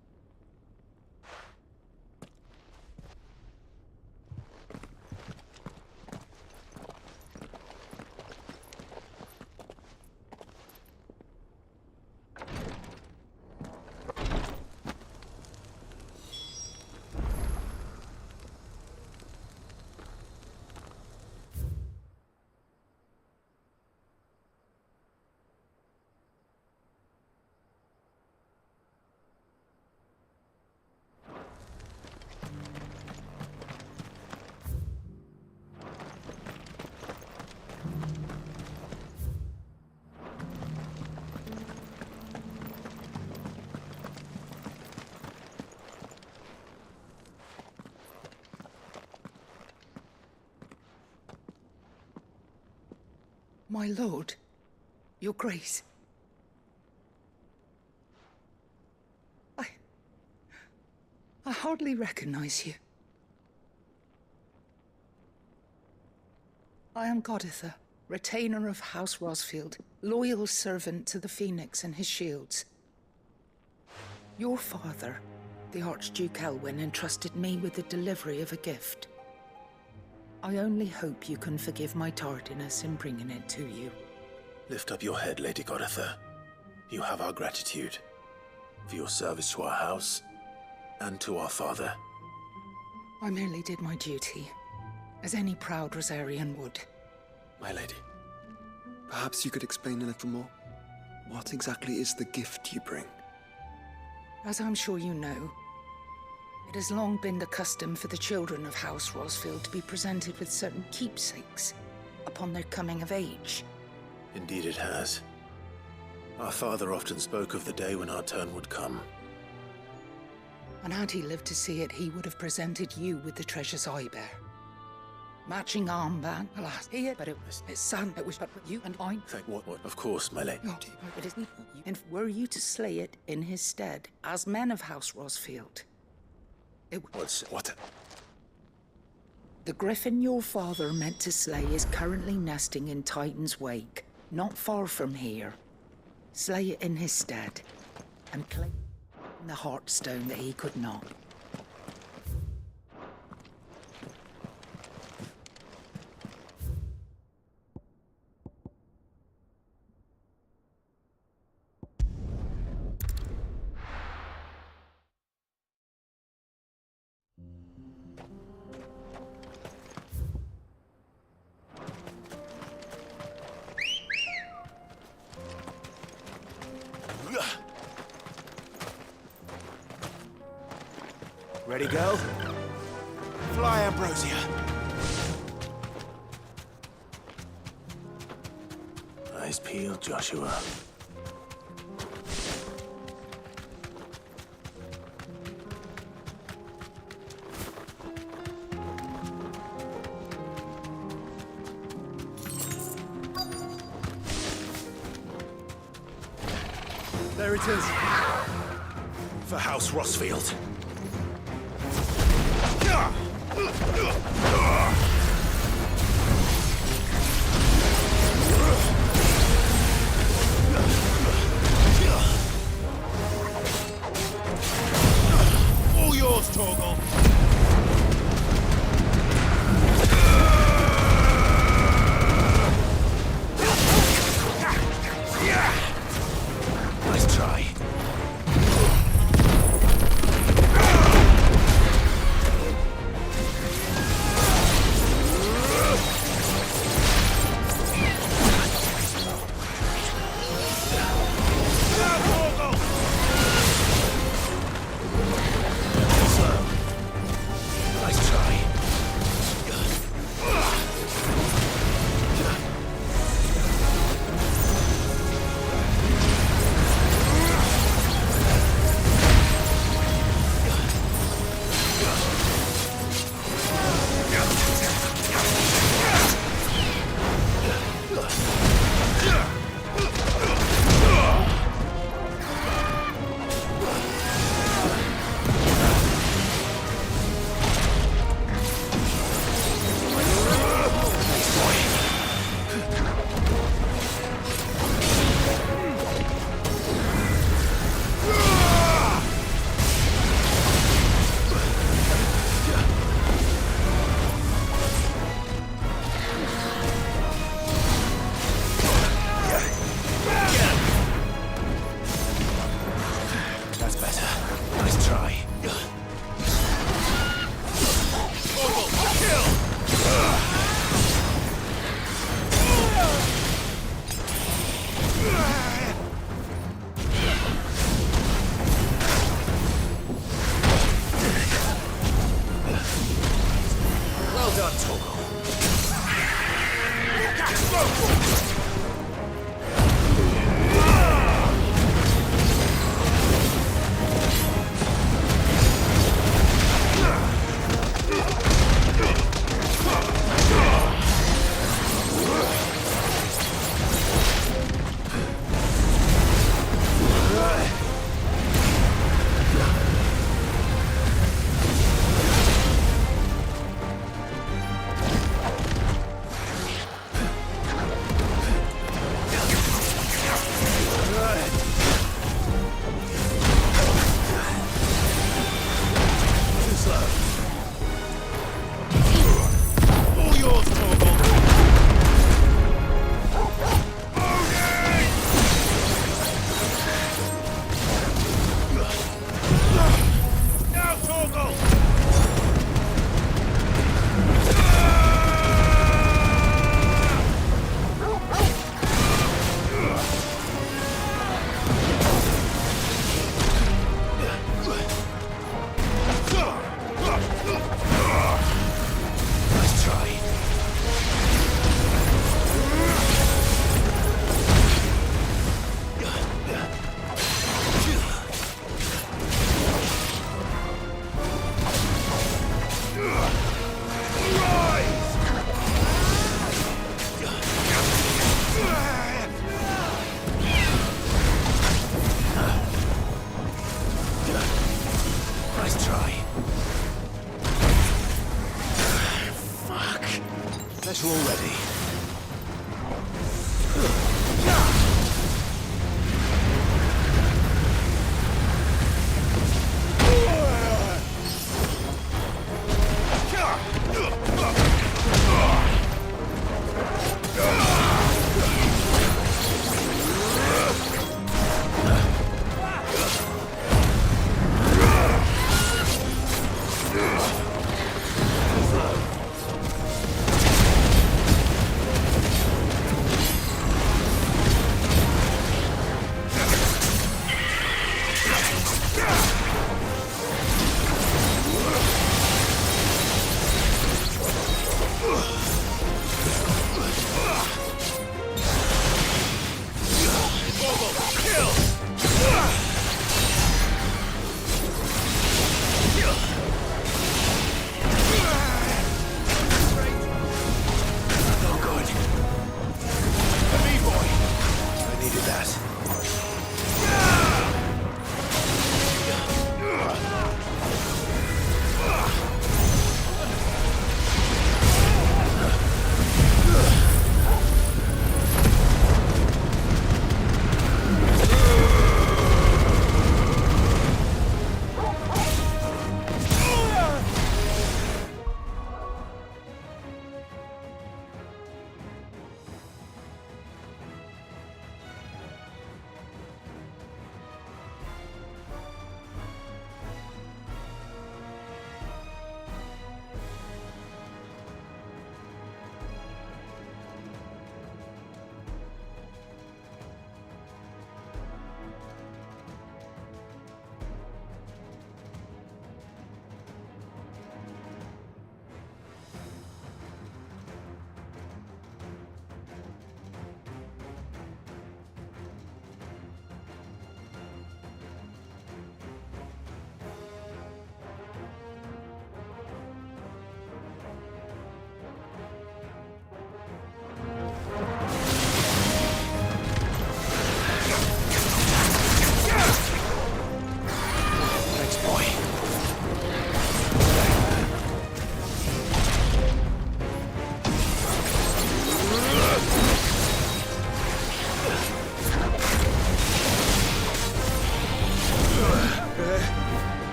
My lord, Your Grace. I hardly recognize you. I am Goditha, retainer of House Rosfield, loyal servant to the Phoenix and his shields. Your father, the Archduke Elwyn, entrusted me with the delivery of a gift. I only hope you can forgive my tardiness in bringing it to you. Lift up your head, Lady Goditha. You have our gratitude for your service to our house and to our father. I merely did my duty, as any proud Rosarian would. My lady, perhaps you could explain a little more? What exactly is the gift you bring? As I'm sure you know, it has long been the custom for the children of House Rosfield to be presented with certain keepsakes upon their coming of age. Indeed it has. Our father often spoke of the day when our turn would come. And had he lived to see it, he would have presented you with the treasures I bear. Matching armband, alas, here, but it was his son, it was but you and I. Thank what? Of course, my lady. It is not you. And were you to slay it in his stead, as men of House Rosfield, it would... What? The griffin your father meant to slay is currently nesting in Titan's wake, not far from here. Slay it in his stead, and claim the heartstone that he could not. Ready, girl? Fly, Ambrosia. Eyes peeled, Joshua. There it is. For House Rosfield. All yours, Torgal. Nice try. potential already.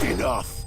Enough.